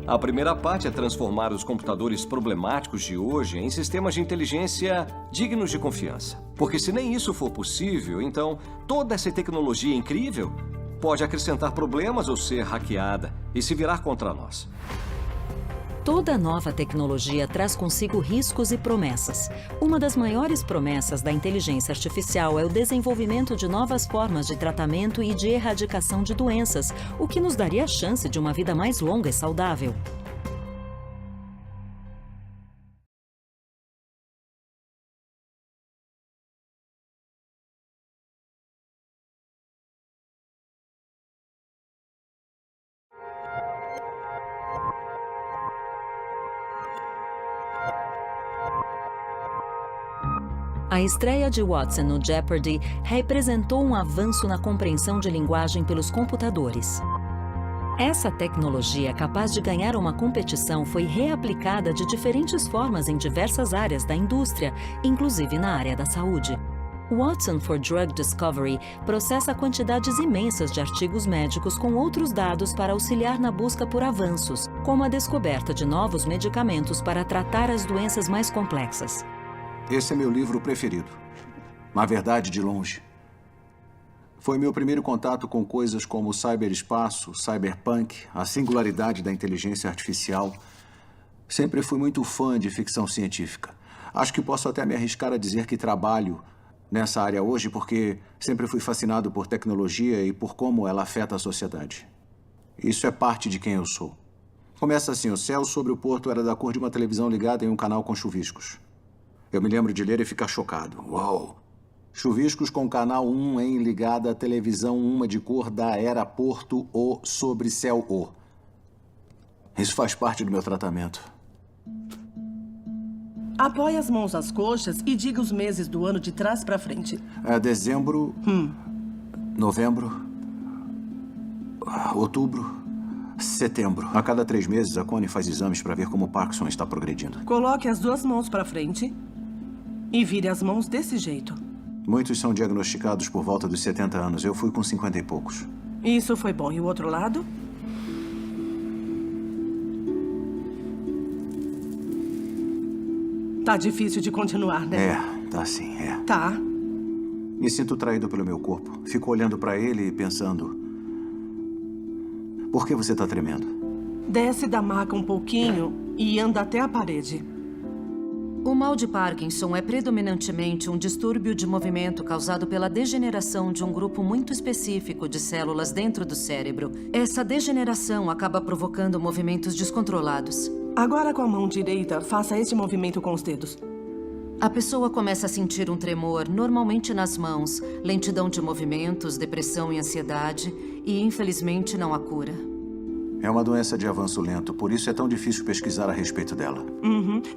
A primeira parte é transformar os computadores problemáticos de hoje em sistemas de inteligência dignos de confiança. Porque se nem isso for possível, então toda essa tecnologia incrível pode acrescentar problemas ou ser hackeada e se virar contra nós. Toda nova tecnologia traz consigo riscos e promessas. Uma das maiores promessas da inteligência artificial é o desenvolvimento de novas formas de tratamento e de erradicação de doenças, o que nos daria a chance de uma vida mais longa e saudável. A estreia de Watson no Jeopardy representou um avanço na compreensão de linguagem pelos computadores. Essa tecnologia capaz de ganhar uma competição foi reaplicada de diferentes formas em diversas áreas da indústria, inclusive na área da saúde. Watson for Drug Discovery processa quantidades imensas de artigos médicos com outros dados para auxiliar na busca por avanços, como a descoberta de novos medicamentos para tratar as doenças mais complexas. Esse é meu livro preferido. Na verdade, de longe. Foi meu primeiro contato com coisas como o cyberespaço, cyberpunk, a singularidade da inteligência artificial. Sempre fui muito fã de ficção científica. Acho que posso até me arriscar a dizer que trabalho nessa área hoje porque sempre fui fascinado por tecnologia e por como ela afeta a sociedade. Isso é parte de quem eu sou. Começa assim: o céu sobre o porto era da cor de uma televisão ligada em um canal com chuviscos. Eu me lembro de ler e ficar chocado. Uau! Chuviscos com canal 1 em ligada à televisão, uma de cor da era Porto O sobre céu O. Isso faz parte do meu tratamento. Apoie as mãos às coxas e diga os meses do ano de trás para frente. É dezembro, novembro, outubro, setembro. A cada 3 meses, a Connie faz exames para ver como o Parkinson está progredindo. Coloque as 2 mãos para frente e vire as mãos desse jeito. Muitos são diagnosticados por volta dos 70 anos. Eu fui com 50 e poucos. Isso foi bom. E o outro lado? Tá difícil de continuar, né? É, tá sim, é. Tá. Me sinto traído pelo meu corpo. Fico olhando para ele e pensando: por que você tá tremendo? Desce da maca um pouquinho e anda até a parede. O mal de Parkinson é predominantemente um distúrbio de movimento causado pela degeneração de um grupo muito específico de células dentro do cérebro. Essa degeneração acaba provocando movimentos descontrolados. Agora, com a mão direita, faça esse movimento com os dedos. A pessoa começa a sentir um tremor, normalmente nas mãos, lentidão de movimentos, depressão e ansiedade, e infelizmente não há cura. É uma doença de avanço lento, por isso é tão difícil pesquisar a respeito dela.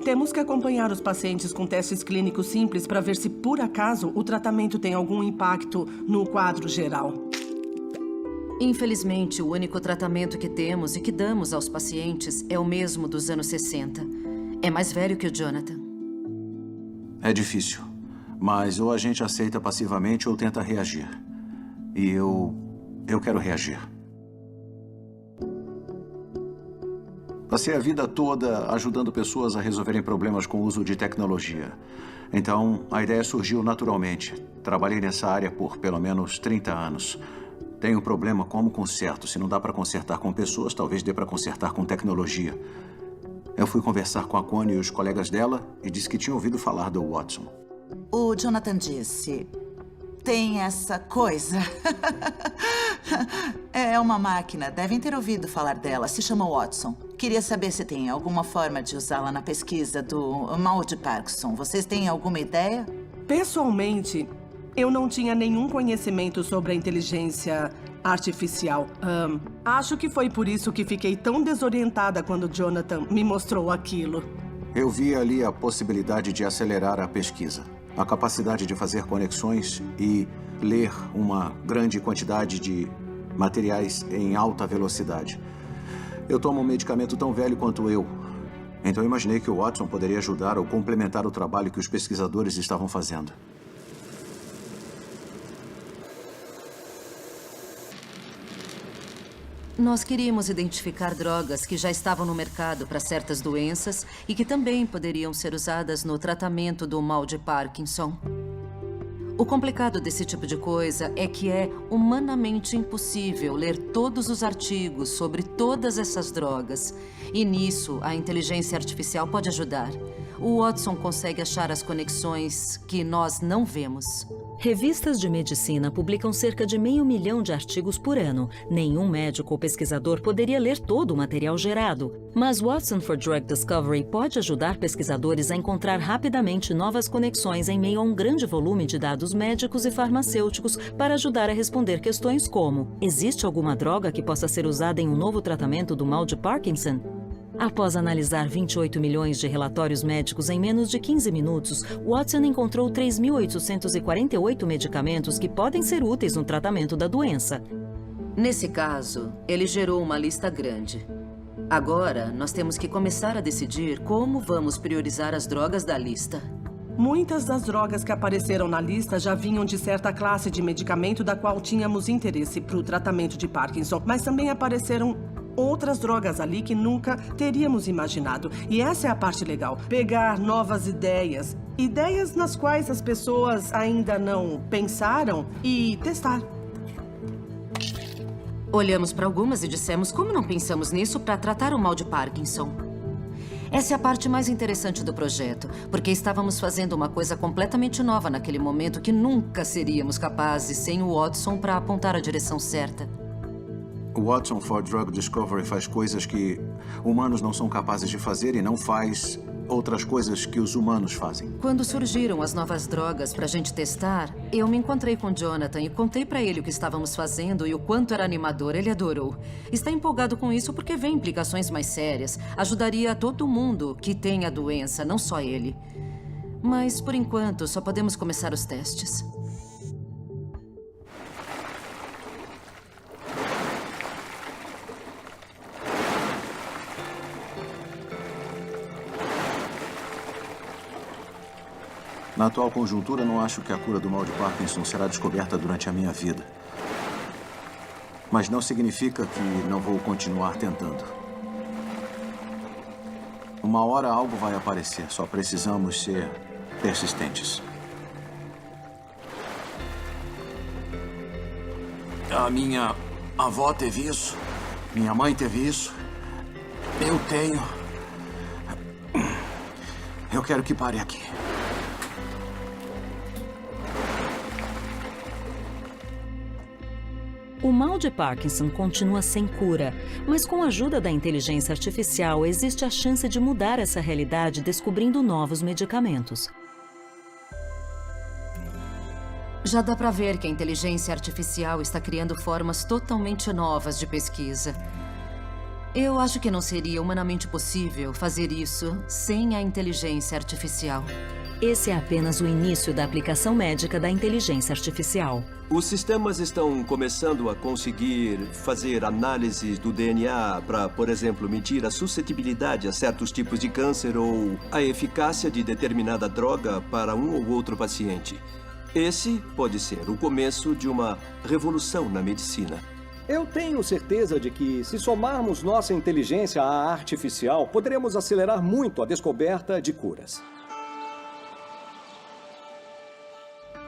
Temos que acompanhar os pacientes com testes clínicos simples para ver se, por acaso, o tratamento tem algum impacto no quadro geral. Infelizmente, o único tratamento que temos e que damos aos pacientes é o mesmo dos anos 60. É mais velho que o Jonathan. É difícil, mas ou a gente aceita passivamente ou tenta reagir. E eu quero reagir. Passei a vida toda ajudando pessoas a resolverem problemas com o uso de tecnologia. Então, a ideia surgiu naturalmente. Trabalhei nessa área por pelo menos 30 anos. Tenho um problema como conserto. Se não dá para consertar com pessoas, talvez dê para consertar com tecnologia. Eu fui conversar com a Connie e os colegas dela e disse que tinha ouvido falar do Watson. O Jonathan disse... Tem essa coisa. É uma máquina. Devem ter ouvido falar dela. Se chama Watson. Queria saber se tem alguma forma de usá-la na pesquisa do mal de Parkinson. Vocês têm alguma ideia? Pessoalmente, eu não tinha nenhum conhecimento sobre a inteligência artificial. Acho que foi por isso que fiquei tão desorientada quando Jonathan me mostrou aquilo. Eu vi ali a possibilidade de acelerar a pesquisa. A capacidade de fazer conexões e ler uma grande quantidade de materiais em alta velocidade. Eu tomo um medicamento tão velho quanto eu. Então imaginei que o Watson poderia ajudar ou complementar o trabalho que os pesquisadores estavam fazendo. Nós queríamos identificar drogas que já estavam no mercado para certas doenças e que também poderiam ser usadas no tratamento do mal de Parkinson. O complicado desse tipo de coisa é que é humanamente impossível ler todos os artigos sobre todas essas drogas. E nisso, a inteligência artificial pode ajudar. O Watson consegue achar as conexões que nós não vemos. Revistas de medicina publicam cerca de 500 mil de artigos por ano. Nenhum médico ou pesquisador poderia ler todo o material gerado. Mas Watson for Drug Discovery pode ajudar pesquisadores a encontrar rapidamente novas conexões em meio a um grande volume de dados médicos e farmacêuticos para ajudar a responder questões como: existe alguma droga que possa ser usada em um novo tratamento do mal de Parkinson? Após analisar 28 milhões de relatórios médicos em menos de 15 minutos, Watson encontrou 3.848 medicamentos que podem ser úteis no tratamento da doença. Nesse caso, ele gerou uma lista grande. Agora, nós temos que começar a decidir como vamos priorizar as drogas da lista. Muitas das drogas que apareceram na lista já vinham de certa classe de medicamento da qual tínhamos interesse para o tratamento de Parkinson, mas também apareceram outras drogas ali que nunca teríamos imaginado. E essa é a parte legal. Pegar novas ideias. Ideias nas quais as pessoas ainda não pensaram e testar. Olhamos para algumas e dissemos como não pensamos nisso para tratar o mal de Parkinson. Essa é a parte mais interessante do projeto, porque estávamos fazendo uma coisa completamente nova naquele momento que nunca seríamos capazes sem o Watson para apontar a direção certa. O Watson for Drug Discovery faz coisas que humanos não são capazes de fazer e não faz outras coisas que os humanos fazem. Quando surgiram as novas drogas para a gente testar, eu me encontrei com Jonathan e contei para ele o que estávamos fazendo e o quanto era animador. Ele adorou. Está empolgado com isso porque vê implicações mais sérias. Ajudaria todo mundo que tem a doença, não só ele. Mas, por enquanto, só podemos começar os testes. Na atual conjuntura, não acho que a cura do mal de Parkinson será descoberta durante a minha vida. Mas não significa que não vou continuar tentando. Uma hora algo vai aparecer, só precisamos ser persistentes. A minha avó teve isso, minha mãe teve isso, eu tenho. Eu quero que pare aqui. O mal de Parkinson continua sem cura, mas com a ajuda da inteligência artificial existe a chance de mudar essa realidade descobrindo novos medicamentos. Já dá para ver que a inteligência artificial está criando formas totalmente novas de pesquisa. Eu acho que não seria humanamente possível fazer isso sem a inteligência artificial. esse é apenas o início da aplicação médica da inteligência artificial. Os sistemas estão começando a conseguir fazer análises do DNA para, por exemplo, medir a suscetibilidade a certos tipos de câncer ou a eficácia de determinada droga para um ou outro paciente. Esse pode ser o começo de uma revolução na medicina. Eu tenho certeza de que, se somarmos nossa inteligência à artificial, poderemos acelerar muito a descoberta de curas.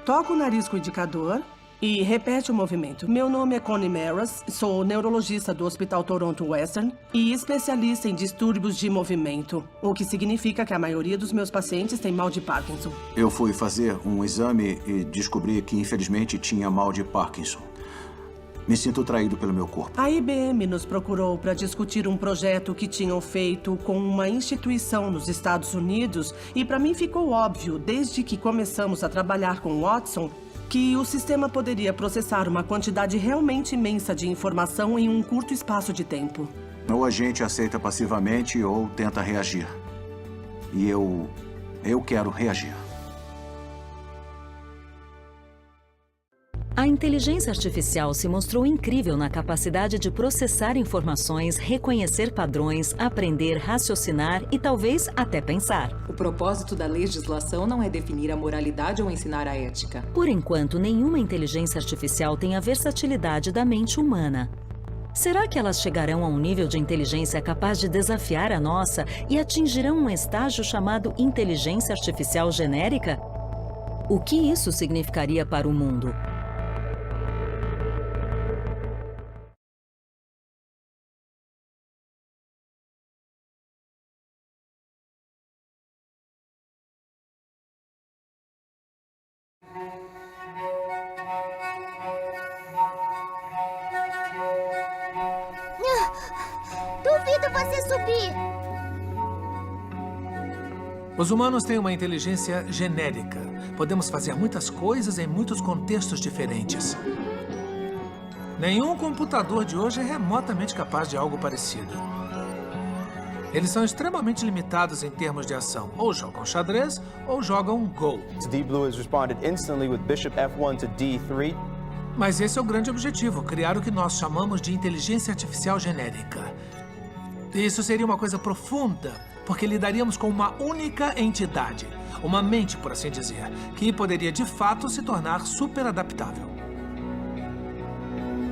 Toca o nariz com o indicador e repete o movimento. Meu nome é Connie Maras, sou neurologista do Hospital Toronto Western e especialista em distúrbios de movimento, o que significa que a maioria dos meus pacientes tem mal de Parkinson. Eu fui fazer um exame e descobri que, infelizmente, tinha mal de Parkinson. Me sinto traído pelo meu corpo. A IBM nos procurou para discutir um projeto que tinham feito com uma instituição nos Estados Unidos e para mim ficou óbvio, desde que começamos a trabalhar com Watson, que o sistema poderia processar uma quantidade realmente imensa de informação em um curto espaço de tempo. Ou a gente aceita passivamente ou tenta reagir. E eu quero reagir. A inteligência artificial se mostrou incrível na capacidade de processar informações, reconhecer padrões, aprender, raciocinar e talvez até pensar. O propósito da legislação não é definir a moralidade ou ensinar a ética. Por enquanto, nenhuma inteligência artificial tem a versatilidade da mente humana. Será que elas chegarão a um nível de inteligência capaz de desafiar a nossa e atingirão um estágio chamado inteligência artificial genérica? O que isso significaria para o mundo? Duvido você subir! Os humanos têm uma inteligência genérica. Podemos fazer muitas coisas em muitos contextos diferentes. Nenhum computador de hoje é remotamente capaz de algo parecido. Eles são extremamente limitados em termos de ação. Ou jogam xadrez, ou jogam Go. Deep Blue has responded instantly with Bishop F1 to D3. Mas esse é o grande objetivo, criar o que nós chamamos de inteligência artificial genérica. Isso seria uma coisa profunda, porque lidaríamos com uma única entidade, uma mente, por assim dizer, que poderia de fato se tornar super adaptável.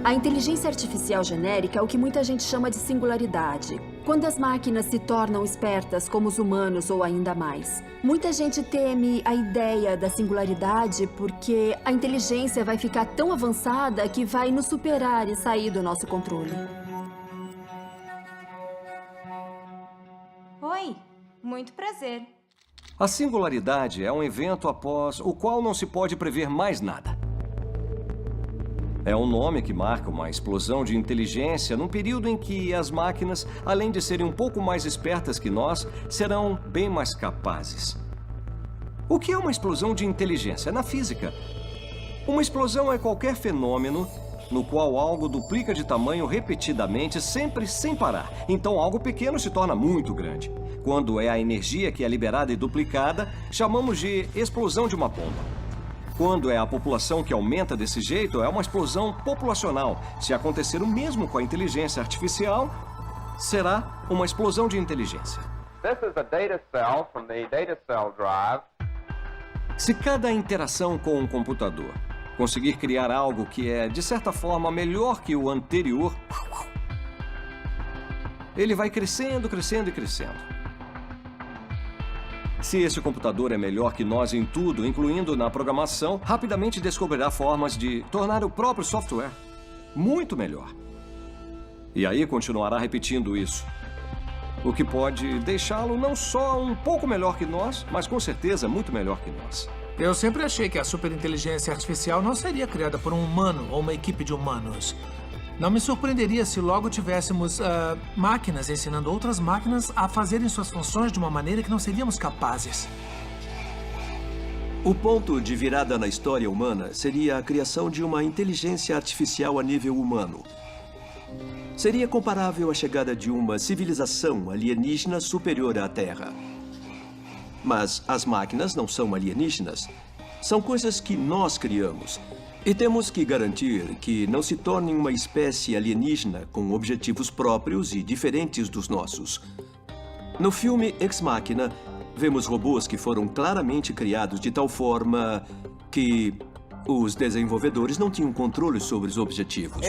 A inteligência artificial genérica é o que muita gente chama de singularidade. Quando as máquinas se tornam espertas como os humanos ou ainda mais. Muita gente teme a ideia da singularidade porque a inteligência vai ficar tão avançada que vai nos superar e sair do nosso controle. Oi, muito prazer. A singularidade é um evento após o qual não se pode prever mais nada. É um nome que marca uma explosão de inteligência num período em que as máquinas, além de serem um pouco mais espertas que nós, serão bem mais capazes. O que é uma explosão de inteligência? Na física, uma explosão é qualquer fenômeno no qual algo duplica de tamanho repetidamente, sempre sem parar. Então, algo pequeno se torna muito grande. Quando é a energia que é liberada e duplicada, chamamos de explosão de uma bomba. Quando é a população que aumenta desse jeito, é uma explosão populacional. Se acontecer o mesmo com a inteligência artificial, será uma explosão de inteligência. This is a data cell from the data cell drive. Se cada interação com um computador conseguir criar algo que é, de certa forma, melhor que o anterior, ele vai crescendo, crescendo e crescendo. Se esse computador é melhor que nós em tudo, incluindo na programação, rapidamente descobrirá formas de tornar o próprio software muito melhor. E aí continuará repetindo isso. O que pode deixá-lo não só um pouco melhor que nós, mas com certeza muito melhor que nós. Eu sempre achei que a superinteligência artificial não seria criada por um humano ou uma equipe de humanos. Não me surpreenderia se logo tivéssemos máquinas ensinando outras máquinas a fazerem suas funções de uma maneira que não seríamos capazes. O ponto de virada na história humana seria a criação de uma inteligência artificial a nível humano. Seria comparável à chegada de uma civilização alienígena superior à Terra. Mas as máquinas não são alienígenas. São coisas que nós criamos. E temos que garantir que não se tornem uma espécie alienígena com objetivos próprios e diferentes dos nossos. No filme Ex Machina, vemos robôs que foram claramente criados de tal forma que os desenvolvedores não tinham controle sobre os objetivos.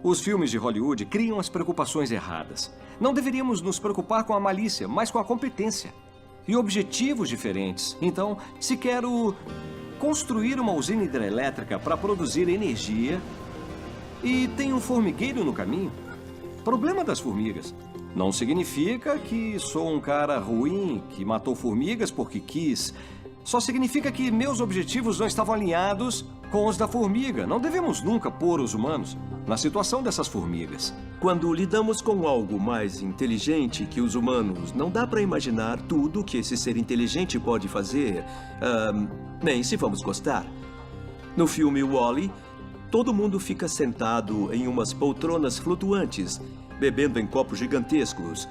Os filmes de Hollywood criam as preocupações erradas. Não deveríamos nos preocupar com a malícia, mas com a competência. E objetivos diferentes. Então, se quero construir uma usina hidrelétrica para produzir energia e tem um formigueiro no caminho, problema das formigas. Não significa que sou um cara ruim que matou formigas porque quis. Só significa que meus objetivos não estavam alinhados com os da formiga. Não devemos nunca pôr os humanos na situação dessas formigas. Quando lidamos com algo mais inteligente que os humanos, não dá para imaginar tudo que esse ser inteligente pode fazer, nem se vamos gostar. No filme Wall-E, todo mundo fica sentado em umas poltronas flutuantes, bebendo em copos gigantescos.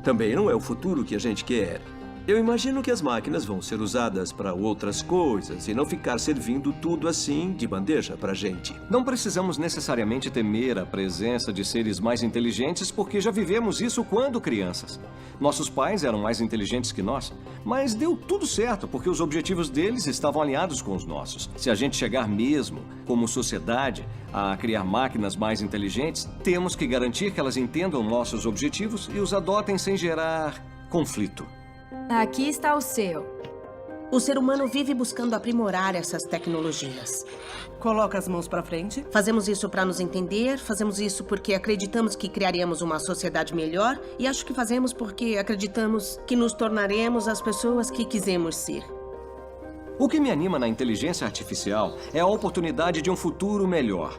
Também não é o futuro que a gente quer. Eu imagino que as máquinas vão ser usadas para outras coisas e não ficar servindo tudo assim de bandeja para a gente. Não precisamos necessariamente temer a presença de seres mais inteligentes porque já vivemos isso quando crianças. Nossos pais eram mais inteligentes que nós, mas deu tudo certo porque os objetivos deles estavam alinhados com os nossos. Se a gente chegar mesmo, como sociedade, a criar máquinas mais inteligentes, temos que garantir que elas entendam nossos objetivos e os adotem sem gerar conflito. Aqui está o seu. O ser humano vive buscando aprimorar essas tecnologias. Coloca as mãos para frente. Fazemos isso para nos entender, fazemos isso porque acreditamos que criaremos uma sociedade melhor e acho que fazemos porque acreditamos que nos tornaremos as pessoas que quisemos ser. O que me anima na inteligência artificial é a oportunidade de um futuro melhor.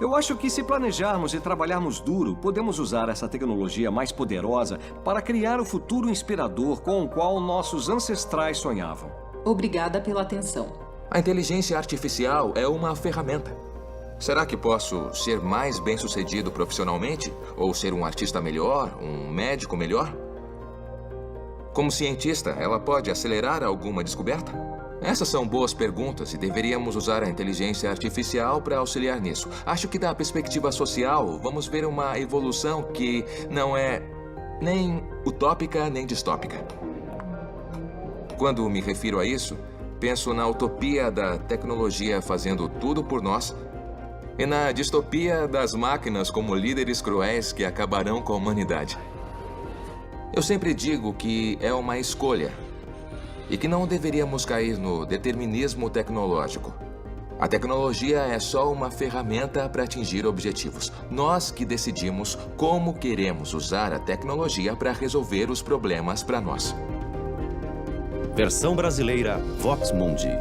Eu acho que se planejarmos e trabalharmos duro, podemos usar essa tecnologia mais poderosa para criar o futuro inspirador com o qual nossos ancestrais sonhavam. Obrigada pela atenção. A inteligência artificial é uma ferramenta. Será que posso ser mais bem-sucedido profissionalmente? Ou ser um artista melhor? Um médico melhor? Como cientista, ela pode acelerar alguma descoberta? Essas são boas perguntas e deveríamos usar a inteligência artificial para auxiliar nisso. Acho que da perspectiva social, vamos ver uma evolução que não é nem utópica nem distópica. Quando me refiro a isso, penso na utopia da tecnologia fazendo tudo por nós e na distopia das máquinas como líderes cruéis que acabarão com a humanidade. Eu sempre digo que é uma escolha e que não deveríamos cair no determinismo tecnológico. A tecnologia é só uma ferramenta para atingir objetivos. Nós que decidimos como queremos usar a tecnologia para resolver os problemas para nós. Versão brasileira Vox Mundi.